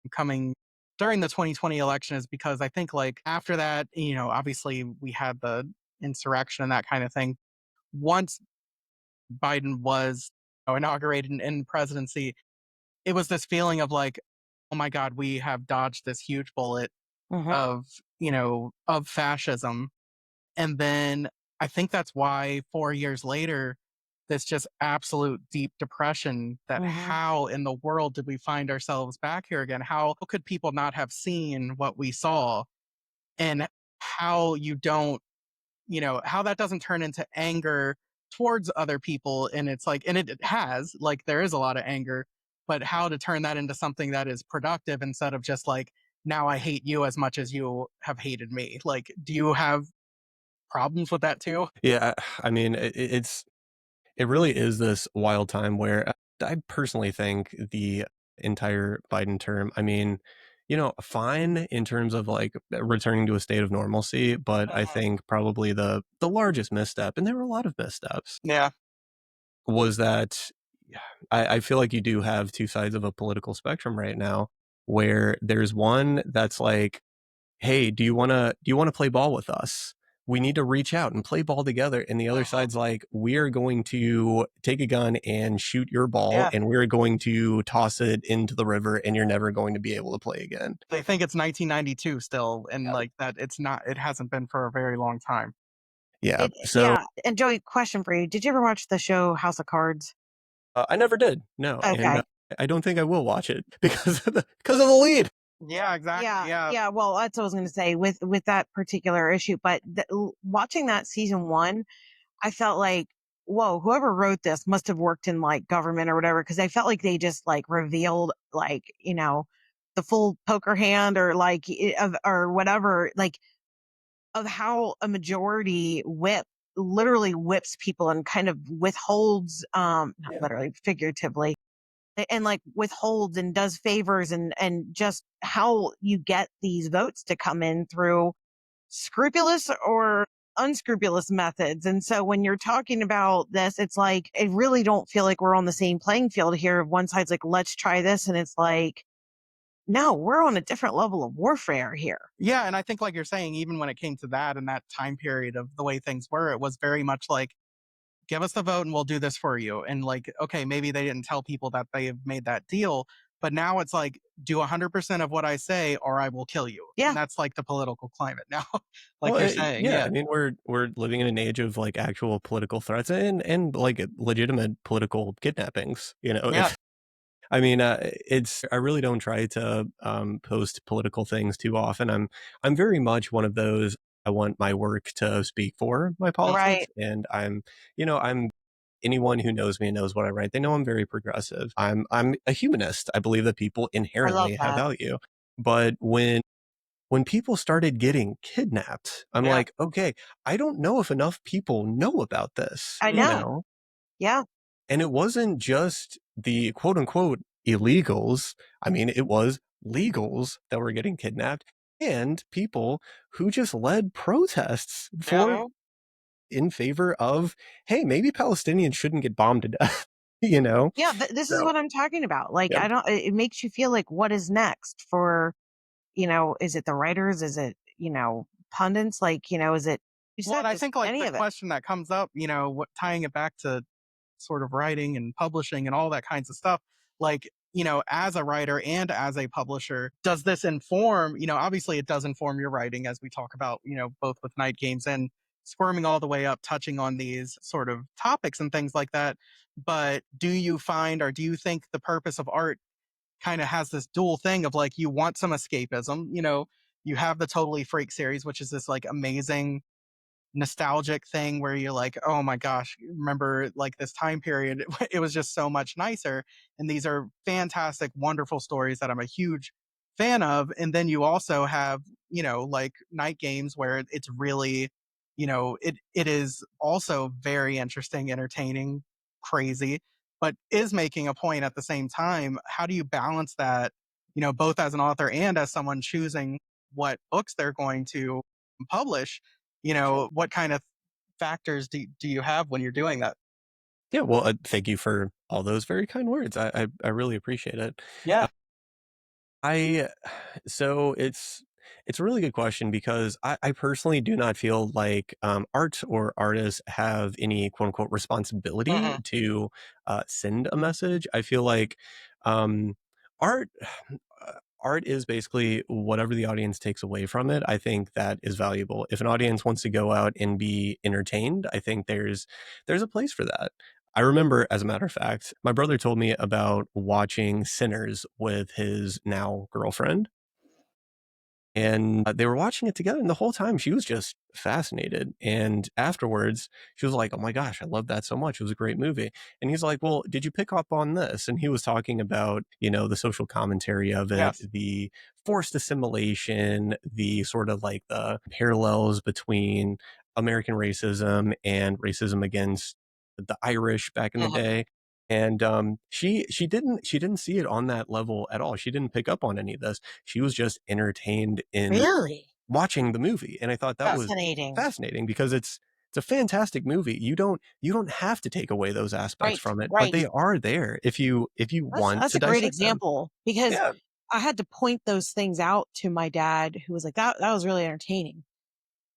coming during the 2020 election, is because I think, like, after that, obviously we had the insurrection and that kind of thing. Once Biden was inaugurated in presidency, it was this feeling of like, oh my God, we have dodged this huge bullet Mhm. of, of fascism. And then I think that's why 4 years later, this just absolute deep depression, that Mhm. how in the world did we find ourselves back here again? How could people not have seen what we saw? And how you don't, how that doesn't turn into anger towards other people. And it's like, and it has, like, there is a lot of anger, but how to turn that into something that is productive instead of just like, now I hate you as much as you have hated me. Like, do you have problems with that too? Yeah, I mean, it really is this wild time where I personally think the entire Biden term, I mean, fine in terms of like returning to a state of normalcy, but I Mhm. think probably the largest misstep, and there were a lot of missteps, Yeah. was that I feel like you do have two sides of a political spectrum right now, where there's one that's like, hey, do you want to play ball with us? we need to reach out and play ball together. And the other Mhm. side's like, we're going to take a gun and shoot your ball Yeah. and we're going to toss it into the river and you're never going to be able to play again. They think it's 1992 still, and, Yeah. like, that it hasn't been for a very long time. Yeah. So Yeah. And Joey, question for you. Did you ever watch the show House of Cards? I never did. No. And Okay. I don't think I will watch it because of the lead. Yeah, exactly, Yeah, yeah. yeah. Well, that's what I was going to say with that particular issue. But watching that season one, I felt like, whoa, whoever wrote this must have worked in like government or whatever, because I felt like they just like revealed like the full poker hand or like of or whatever like of how a majority whip literally whips people and kind of withholds not Yeah. literally figuratively and like withholds and does favors and just how you get these votes to come in through scrupulous or unscrupulous methods. And so when you're talking about this, it's like I really don't feel like we're on the same playing field here. One side's like, let's try this, and it's like, no, we're on a different level of warfare here. Yeah, and I think like you're saying, even when it came to that and that time period of the way things were, it was very much like, "Give us the vote and we'll do this for you." And, like, okay, maybe they didn't tell people that they have made that deal, but now it's like, "Do 100% of what I say or I will kill you." And Yeah, that's like the political climate now, like Well, you're saying, yeah, yeah. I mean, we're living in an age of like actual political threats and like legitimate political kidnappings. Yeah. If I mean, it's I really don't try to post political things too often. I'm very much one of those. I want my work to speak for my politics, right. and I'm anyone who knows me and knows what I write. They know I'm very progressive. I'm a humanist. I believe that people I love inherently have that. value, but when people started getting kidnapped, I'm Yeah. like, okay, I don't know if enough people know about this, I Mhm. know. Yeah. And it wasn't just the quote unquote illegals. I mean, it was legals that were getting kidnapped and people who just led protests Yeah. for in favor of, hey, maybe Palestinians shouldn't get bombed to death, you know? Yeah. This is So, what I'm talking about. Like, yeah. I don't, it makes you feel like what is next for, is it the writers? Is it, pundits? Like, is it, you Well, and said I just think like any the of it? question that comes up, what tying it back to sort of writing and publishing and all that kinds of stuff, like, as a writer and as a publisher, does this inform, obviously it does inform your writing as we talk about, both with Night Games and Squirming all the way up, touching on these sort of topics and things like that. But do you find, or do you think the purpose of art kind of has this dual thing of like, you want some escapism, you have the Totally Freak series, which is this like amazing nostalgic thing where you're like, "Oh my gosh, remember like this time period? It was just so much nicer." And these are fantastic, wonderful stories that I'm a huge fan of. And then you also have, like Night Games where it's really, it is also very interesting, entertaining, crazy, but is making a point at the same time. How do you balance that, both as an author and as someone choosing what books they're going to publish? What kind of factors do you have when you're doing that? Yeah. Well, thank you for all those very kind words. I really appreciate it. Yeah. I so it's a really good question because I personally do not feel like art or artists have any quote unquote responsibility Mhm. to send a message. I feel like um, art art is basically whatever the audience takes away from it. I think that is valuable. If an audience wants to go out and be entertained, I think there's a place for that. I remember, as a matter of fact, my brother told me about watching Sinners with his now girlfriend. And they were watching it together, and the whole time she was just fascinated. And afterwards, she was like, "Oh my gosh, I love that so much. It was a great movie." And he's like, "Well, did you pick up on this?" And he was talking about, the social commentary of it, Yes. the forced assimilation, the sort of like the parallels between American racism and racism against the Irish back in the Mhm. day. And she didn't see it on that level at all. She didn't pick up on any of this. She was just entertained in Really watching the movie, and I thought that was fascinating. fascinating because it's a fantastic movie. You don't have to take away those aspects Right, from it, but right. they are there if you want That's to a great dissect them. example because Yeah. I had to point those things out to my dad, who was like, "That was really entertaining."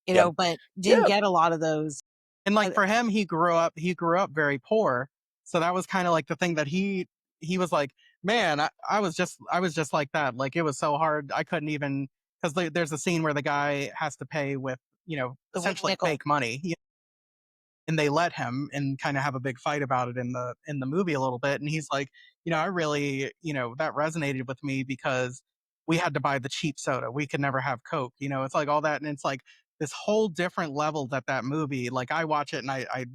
Yeah. but didn't Yeah. get a lot of those. And like Uh, for him, he grew up very poor. So that was kind of like the thing that he was like, man, I was just like that. Like it was so hard. I couldn't even because there's a scene where the guy has to pay with, the wooden essentially nickel. fake money. And they let him and kind of have a big fight about it in the movie a little bit. And he's like, I really, that resonated with me because we had to buy the cheap soda. We could never have Coke. It's like all that, and it's like this whole different level that movie. Like I watch it and I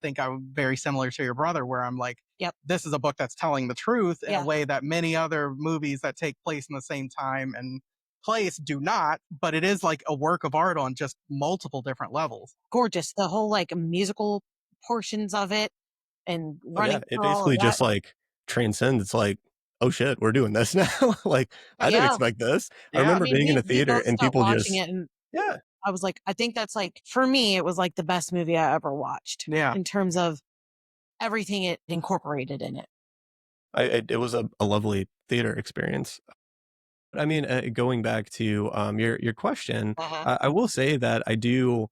think I'm very similar to your brother, where I'm like, Yep. this is a book that's telling the truth in a Yeah. way that many other movies that take place in the same time and place do not. But it is like a work of art on just multiple different levels. Gorgeous. The whole like musical portions of it and Oh yeah, running it through all of basically that. just like transcends. It's like, oh shit, we're doing this now. Like I didn't Yeah. expect this. I I Yeah. remember mean, being in a we theater both and stopped people watching just it, and yeah, I was like, I think that's like, for me, it was like the best movie I ever watched Yeah. in terms of everything it incorporated in it. it was a lovely theater experience. I mean, going back to your question, Uh-huh. I will say that I do.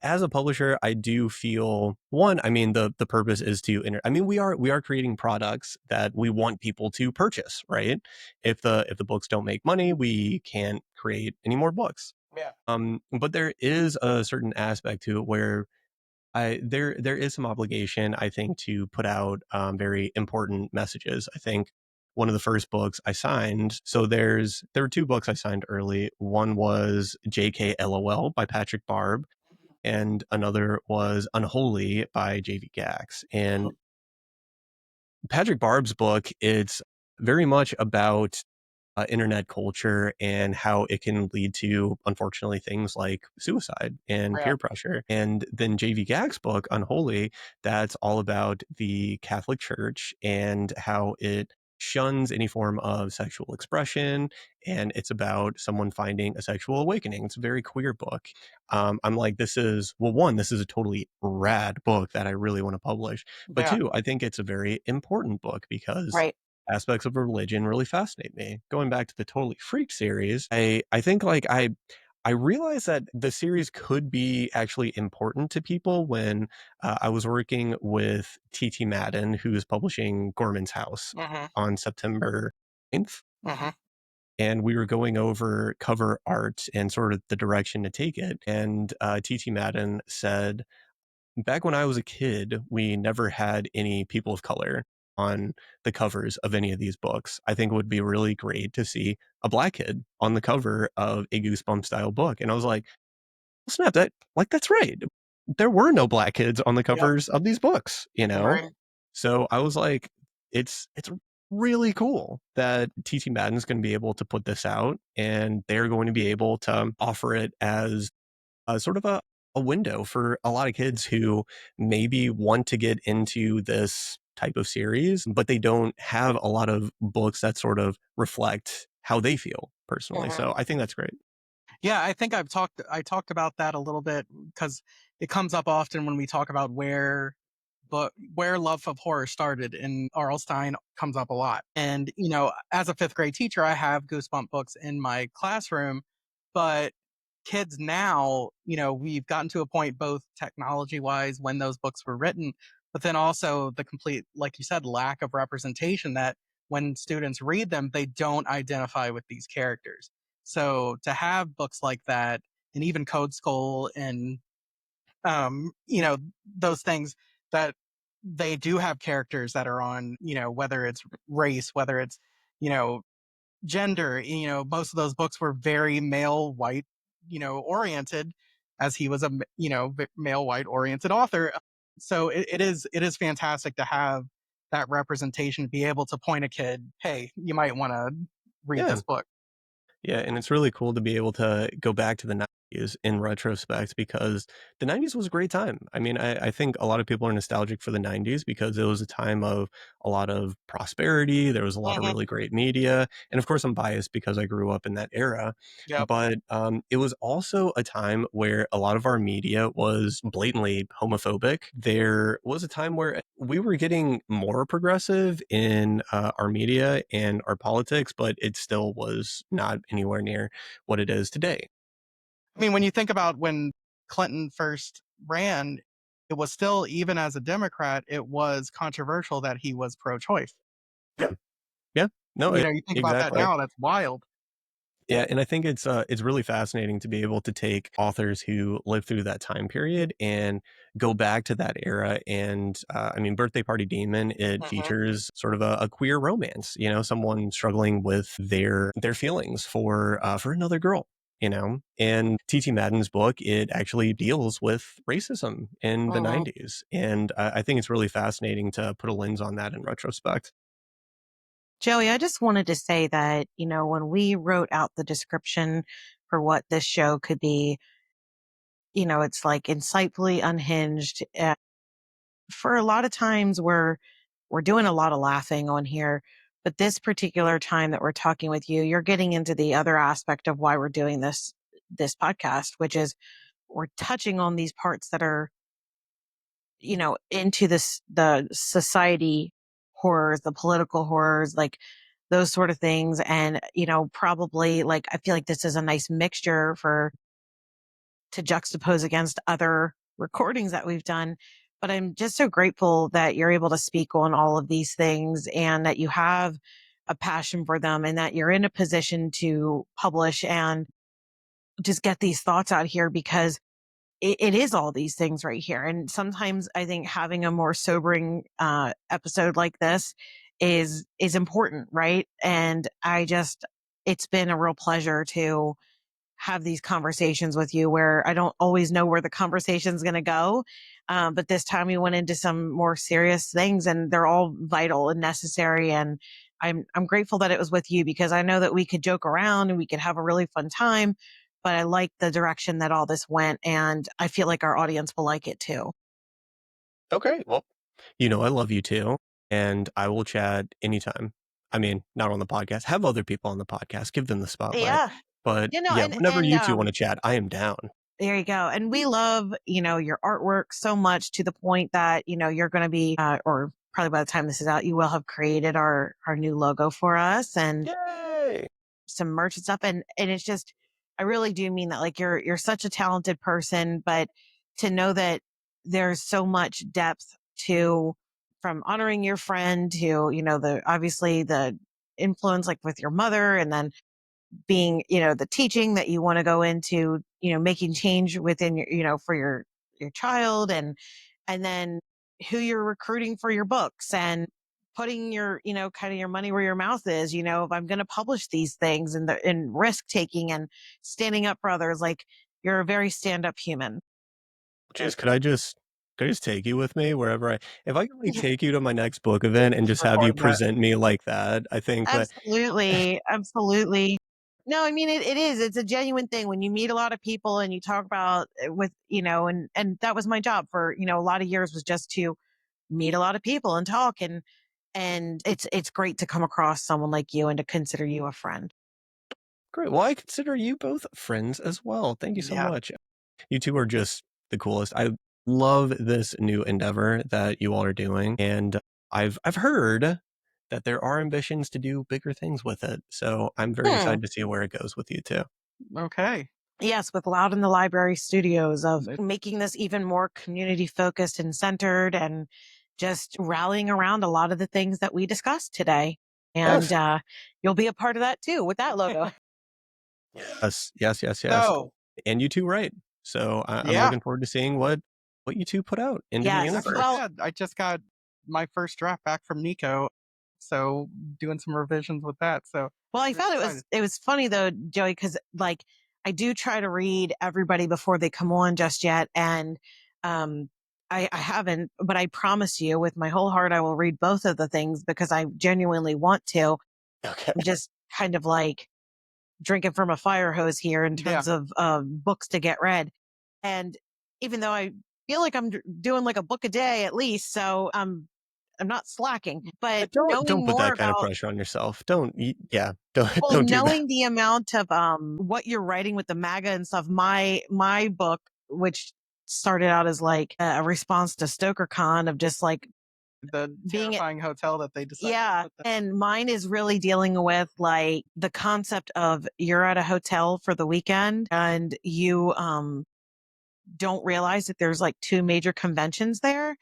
As a publisher, I do feel one. I mean, the purpose is to. I mean, we are creating products that we want people to purchase, right? If the books don't make money, we can't create any more books. Yeah. But there is a certain aspect to it where there is some obligation, I think, to put out very important messages. I think one of the first books I signed. So there were two books I signed early. One was J.K. LOL by Patrick Barb, and another was Unholy by J.V. Gax. And Patrick Barb's book, it's very much about internet culture and how it can lead to, unfortunately, things like suicide and Yeah. peer pressure. And then J.V. Gagg's book, Unholy, that's all about the Catholic Church and how it shuns any form of sexual expression. And it's about someone finding a sexual awakening. It's a very queer book. I'm like, this is a totally rad book that I really want to publish. But Yeah. two, I think it's a very important book because Right. aspects of religion really fascinate me. Going back to the Totally Freak series, I think like I realized that the series could be actually important to people when I was working with TT Madden, who's publishing Gorman's House Uh-huh. on September 9th. Uh-huh. And we were going over cover art and sort of the direction to take it. And TT Madden said, back when I was a kid, we never had any people of color on the covers of any of these books. I think it would be really great to see a black kid on the cover of a Goosebump style book. And I was like, well, snap, that's right. There were no black kids on the Yep. covers of these books, you know? Right. So I was like, it's really cool that TT Madden's going to be able to put this out and they're going to be able to offer it as sort of a window for a lot of kids who maybe want to get into this type of series, but they don't have a lot of books that sort of reflect how they feel personally. Uh-huh. So I think that's great. Yeah, I think I talked about that a little bit because it comes up often when we talk about where love of horror started, and R.L. Stein comes up a lot. And as a fifth grade teacher, I have Goosebump books in my classroom, but kids now, we've gotten to a point both technology wise when those books were written, but then also the complete, like you said, lack of representation that when students read them, they don't identify with these characters. So to have books like that, and even Code Skull and those things that they do have characters that are on, whether it's race, whether it's, you know, gender, most of those books were very male, white, oriented, as he was a male, white oriented author. So it is fantastic to have that representation, to be able to point a kid, hey, you might want to read Yeah. this book. Yeah, and it's really cool to be able to go back to the 90s in retrospect because the 90s was a great time. I mean, I think a lot of people are nostalgic for the 90s because it was a time of a lot of prosperity. There was a lot of Mhm. really great media. And of course, I'm biased because I grew up in that era. Yep. But it was also a time where a lot of our media was blatantly homophobic. There was a time where we were getting more progressive in our media and our politics, but it still was not anywhere near what it is today. I mean, when you think about when Clinton first ran, it was still, even as a Democrat, it was controversial that he was pro-choice. Yeah. Yeah. No, You think about that exactly. now, that's wild. Yeah, and I think it's really fascinating to be able to take authors who lived through that time period and go back to that era. And I mean, Birthday Party Demon, it Mhm. features sort of a queer romance. You know, someone struggling with their feelings for another girl. You know, and T.T. Madden's book, it actually deals with racism in the Mhm. 90s. And I think it's really fascinating to put a lens on that in retrospect. Joey, I just wanted to say that, when we wrote out the description for what this show could be, it's like insightfully unhinged. For a lot of times we're doing a lot of laughing on here, but this particular time that we're talking with you, you're getting into the other aspect of why we're doing this podcast, which is we're touching on these parts that are, into the society horrors, the political horrors, like those sort of things. And, probably like, I feel like this is a nice mixture to juxtapose against other recordings that we've done. But I'm just so grateful that you're able to speak on all of these things and that you have a passion for them and that you're in a position to publish and just get these thoughts out here because it is all these things right here. And sometimes I think having a more sobering episode like this is important, right? And it's been a real pleasure to have these conversations with you where I don't always know where the conversation's going to go. But this time we went into some more serious things and they're all vital and necessary. And I'm grateful that it was with you because I know that we could joke around and we could have a really fun time, but I like the direction that all this went. And I feel like our audience will like it too. Okay. Well, you know, I love you too, and I will chat anytime. I mean, not on the podcast. Have other people on the podcast. Give them the spotlight. Yeah. But You know, yeah, and, whenever and, you two want um, to chat, I am down. There you go. And we love, your artwork so much to the point that, you're going to be, or probably by the time this is out, you will have created our new logo for us and Yay! some merch and stuff. And it's just, I really do mean that. Like you're such a talented person, but to know that there's so much depth to from honoring your friend to, obviously the influence like with your mother and then being, the teaching that you want to go into, making change within your, for your child and then who you're recruiting for your books and putting your, kind of your money where your mouth is, if I'm going to publish these things and risk taking and standing up for others, like you're a very stand up human. Jeez, could I just take you with me wherever if I could like take you to my next book event and just have you Record that. present me like that, I think that Absolutely. Absolutely. No, I mean, it is. It's a genuine thing when you meet a lot of people and you talk about with, and that was my job for, a lot of years was just to meet a lot of people and talk and it's great to come across someone like you and to consider you a friend. great. Well, I consider you both friends as well. Thank you so Yeah. much. You two are just the coolest. I love this new endeavor that you all are doing, and I've heard that there are ambitions to do bigger things with it. So I'm very Hmm. excited to see where it goes with you too. Okay. Yes, with Loud in the Library Studios of It- making this even more community focused and centered and just rallying around a lot of the things that we discussed today. And Yes. you'll be a part of that too with that logo. Yes, yes, yes, yes. So, And you two write. So I'm yeah. looking forward to seeing what you two put out into the Yes. Actually, universe. Well, yeah, I just got my first draft back from Nico, so doing some revisions with that. So well, I very found excited. it was funny though, Joey, because like I do try to read everybody before they come on just yet. And um I haven't, but I promise you with my whole heart I will read both of the things because I genuinely want to. Okay. I'm just kind of like drinking from a fire hose here in Yeah. terms of books to get read. And even though I feel like I'm doing like a book a day at least, so I'm not slacking, but Don't knowing put more that kind of about pressure on yourself. Yeah, don't well, don't do that. knowing the amount of what you're writing with the MAGA and stuff, my book, which started out as like a response to StokerCon of just like The being terrifying hotel that they decided to yeah, put that. and mine is really dealing with like the concept of you're at a hotel for the weekend and you don't realize that there's like two major conventions there.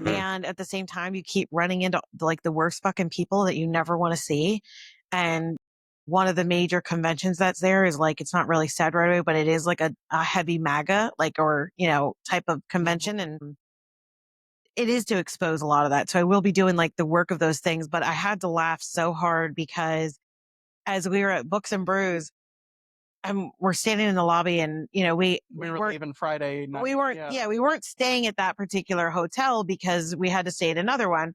And at the same time, you keep running into like the worst fucking people that you never want to see. And one of the major conventions that's there is like, it's not really said right away, but it is like a heavy MAGA, like, or, type of convention. And it is to expose a lot of that. So I will be doing like the work of those things, but I had to laugh so hard because as we were at Books and Brews, we're standing in the lobby and, we We were weren't, leaving Friday night. we weren't staying at that particular hotel because we had to stay at another one.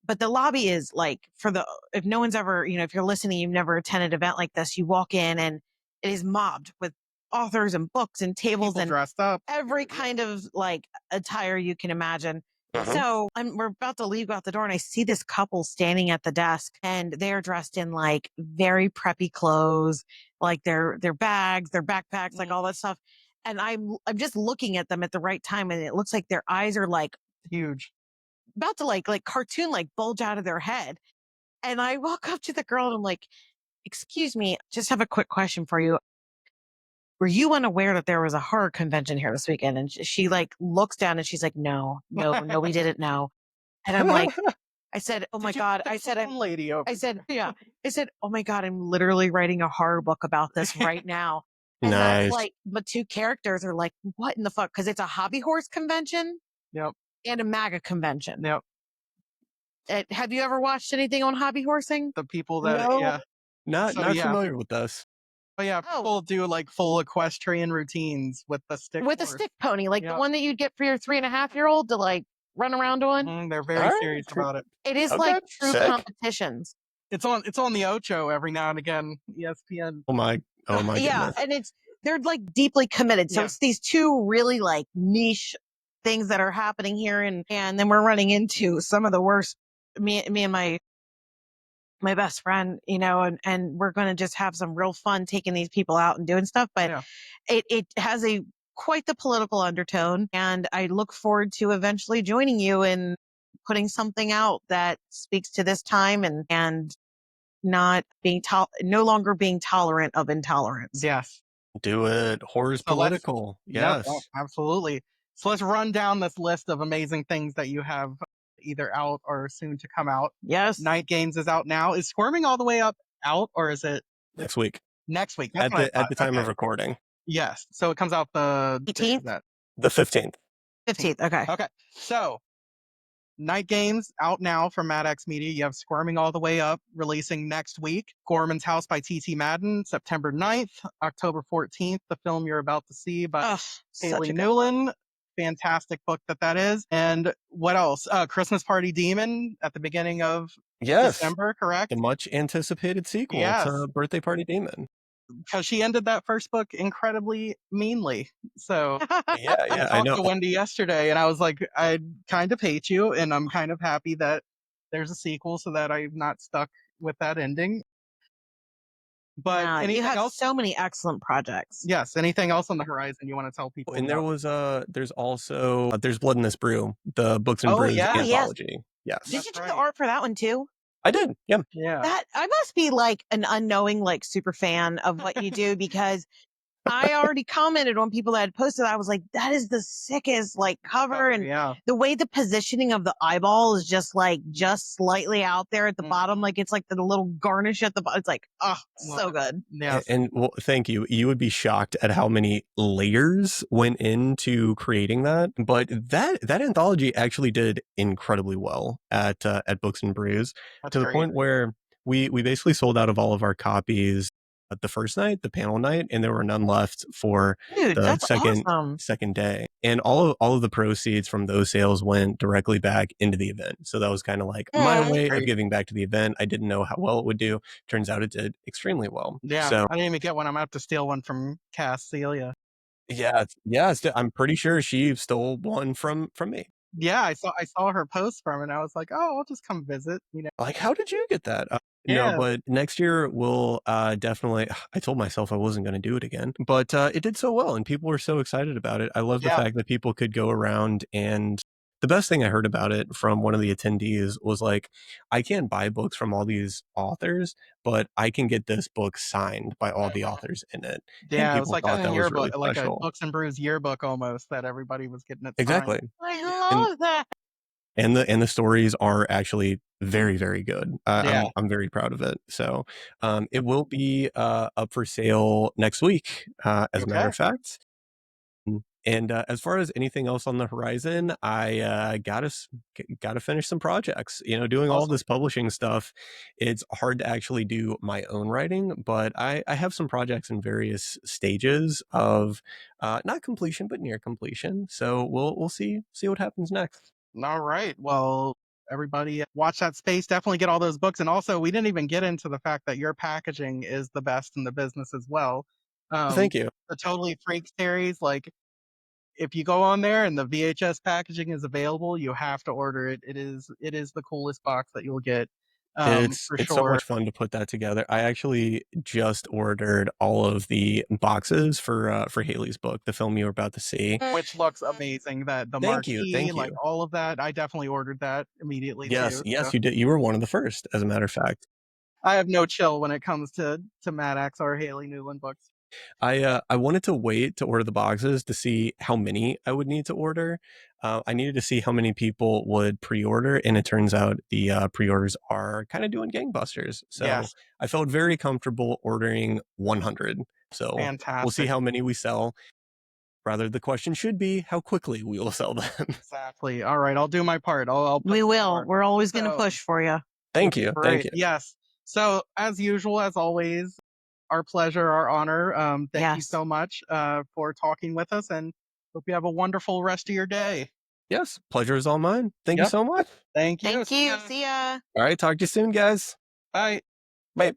But the lobby is like if no one's ever, if you're listening, you've never attended an event like this, you walk in and it is mobbed with authors and books and tables People and dressed up. every kind of like attire you can imagine. So we're about to leave out the door and I see this couple standing at the desk and they're dressed in like very preppy clothes, like their bags, their backpacks, like all that stuff. And I'm just looking at them at the right time and it looks like their eyes are like Huge. about to like cartoon like bulge out of their head. And I walk up to the girl and I'm like, "Excuse me, just have a quick question for you. Were you unaware that there was a horror convention here this weekend?" And she like looks down and she's like, no, we didn't know. And I'm like, I said, "Oh my God." I said, lady over. I said, yeah. I said, "Oh my God, I'm literally writing a horror book about this right now." And that's Nice. like, the two characters are like, what in the fuck? Cause it's a hobby horse convention Yep. and a MAGA convention. Yep. Have you ever watched anything on hobby horsing? The people that No, yeah. not So not yeah. familiar with this. But yeah, Oh. people do like full equestrian routines with the stick With a horse. stick pony, like the Yep. one that you'd get for your 3.5-year-old to like run around on. They're very All right, serious about it. It is okay, like true sick. competitions. It's on the Ocho every now and again. ESPN. Oh my Yeah, goodness. and they're like deeply committed. So Yeah. it's these two really like niche things that are happening here, and then we're running into some of the worst. Me and my best friend, and we're going to just have some real fun taking these people out and doing stuff. But Yeah. it has quite the political undertone, and I look forward to eventually joining you in putting something out that speaks to this time and not being no longer being tolerant of intolerance. Yes. Do it. Horror's So let's. political. Yep. Yes. Absolutely. So let's run down this list of amazing things that you have either out or soon to come out. Yes. Night Games is out now. Is Squirming all the way out, or is it Next week. next week? At the time Okay. of recording. Yes. So it comes out the 18th? The 15th. 15th. Okay. Okay. So Night Games out now from Mad X Media. You have Squirming all the way up, releasing next week. Gorman's House by T.T. Madden, September 9th. October 14th, the film you're about to see by Haley Newland. Fantastic book that is. And what else? Christmas Party Demon at the beginning of December, correct? The much anticipated sequel to Birthday Party Demon. Because she ended that first book incredibly meanly. So Yeah, I I talked know. to Wendy yesterday and I was like, I kind of hate you and I'm kind of happy that there's a sequel so that I'm not stuck with that ending. But anything you have else? so many excellent projects. Yes. Anything else on the horizon you want to tell people And there about? was there's Blood in This Brew, the Books and Brews anthology. Yes. Did you do the art for that one too? I did. Yeah. Yeah. That I must be like an unknowing like super fan of what you do because I already commented on people that had posted. I was like, that is the sickest like cover. And the way the positioning of the eyeball is just slightly out there at the bottom. Like it's like the little garnish at the bottom. It's like, oh, so good. Yeah. And well, thank you. You would be shocked at how many layers went into creating that. But that anthology actually did incredibly well at Books and Brews. That's to the great. point where we basically sold out of all of our copies the first night, the panel night, and there were none left for the second day. And all of the proceeds from those sales went directly back into the event. So that was kind of like my way of giving back to the event. I didn't know how well it would do. Turns out it did extremely well. Yeah. So I didn't even get one. I'm gonna have to steal one from Cass Celia. Yeah. I'm pretty sure she stole one from me. Yeah, I saw her post from it and I was like, oh, I'll just come visit, Like, how did you get that? No, but next year we'll definitely, I told myself I wasn't going to do it again, but it did so well and people were so excited about it. I love the fact that people could go around and the best thing I heard about it from one of the attendees was like, I can't buy books from all these authors, but I can get this book signed by all the authors in it. And Yeah, it was people like thought a that was yearbook, really like a special. Books and Brews yearbook almost that everybody was getting it signed. Exactly. I And love that. and the stories are actually very, very good. Yeah. I'm very proud of it. So it will be up for sale next week, as a matter Okay. of fact. And as far as anything else on the horizon, I gotta finish some projects. You know, doing all Awesome. this publishing stuff, it's hard to actually do my own writing, but I have some projects in various stages of not completion, but near completion. So we'll see what happens next. All right. Well, everybody watch that space. Definitely get all those books. And also, we didn't even get into the fact that your packaging is the best in the business as well. Thank you. The Totally Freak series, like if you go on there and the VHS packaging is available, you have to order it. It is the coolest box that you'll get, for It's so sure. much fun to put that together. I actually just ordered all of the boxes for Haley's book, the film you were about to see. Which looks amazing. That the Thank you, marquee, thank like you. all of that, I definitely ordered that immediately Yes, too. So yes, you did. You were one of the first, as a matter of fact. I have no chill when it comes to Maddox or Haley Newland books. I wanted to wait to order the boxes to see how many I would need to order. I needed to see how many people would pre-order, and it turns out the pre-orders are kind of doing gangbusters. So Yes, I felt very comfortable ordering 100. So we'll see fantastic. how many we sell. Rather, the question should be how quickly we will sell them. Exactly. All right, I'll do my part. I'll put We in will. more. We're always going to So push for you. Thank you, thank great. you. Yes. So as usual, as always, our pleasure, our honor. Thank you Yes. so much for talking with us, and hope you have a wonderful rest of your day. Yes, pleasure is all mine. Thank you Yep. so much. Thank you. Thank See you. ya. See ya. All right, talk to you soon, guys. Bye. Bye.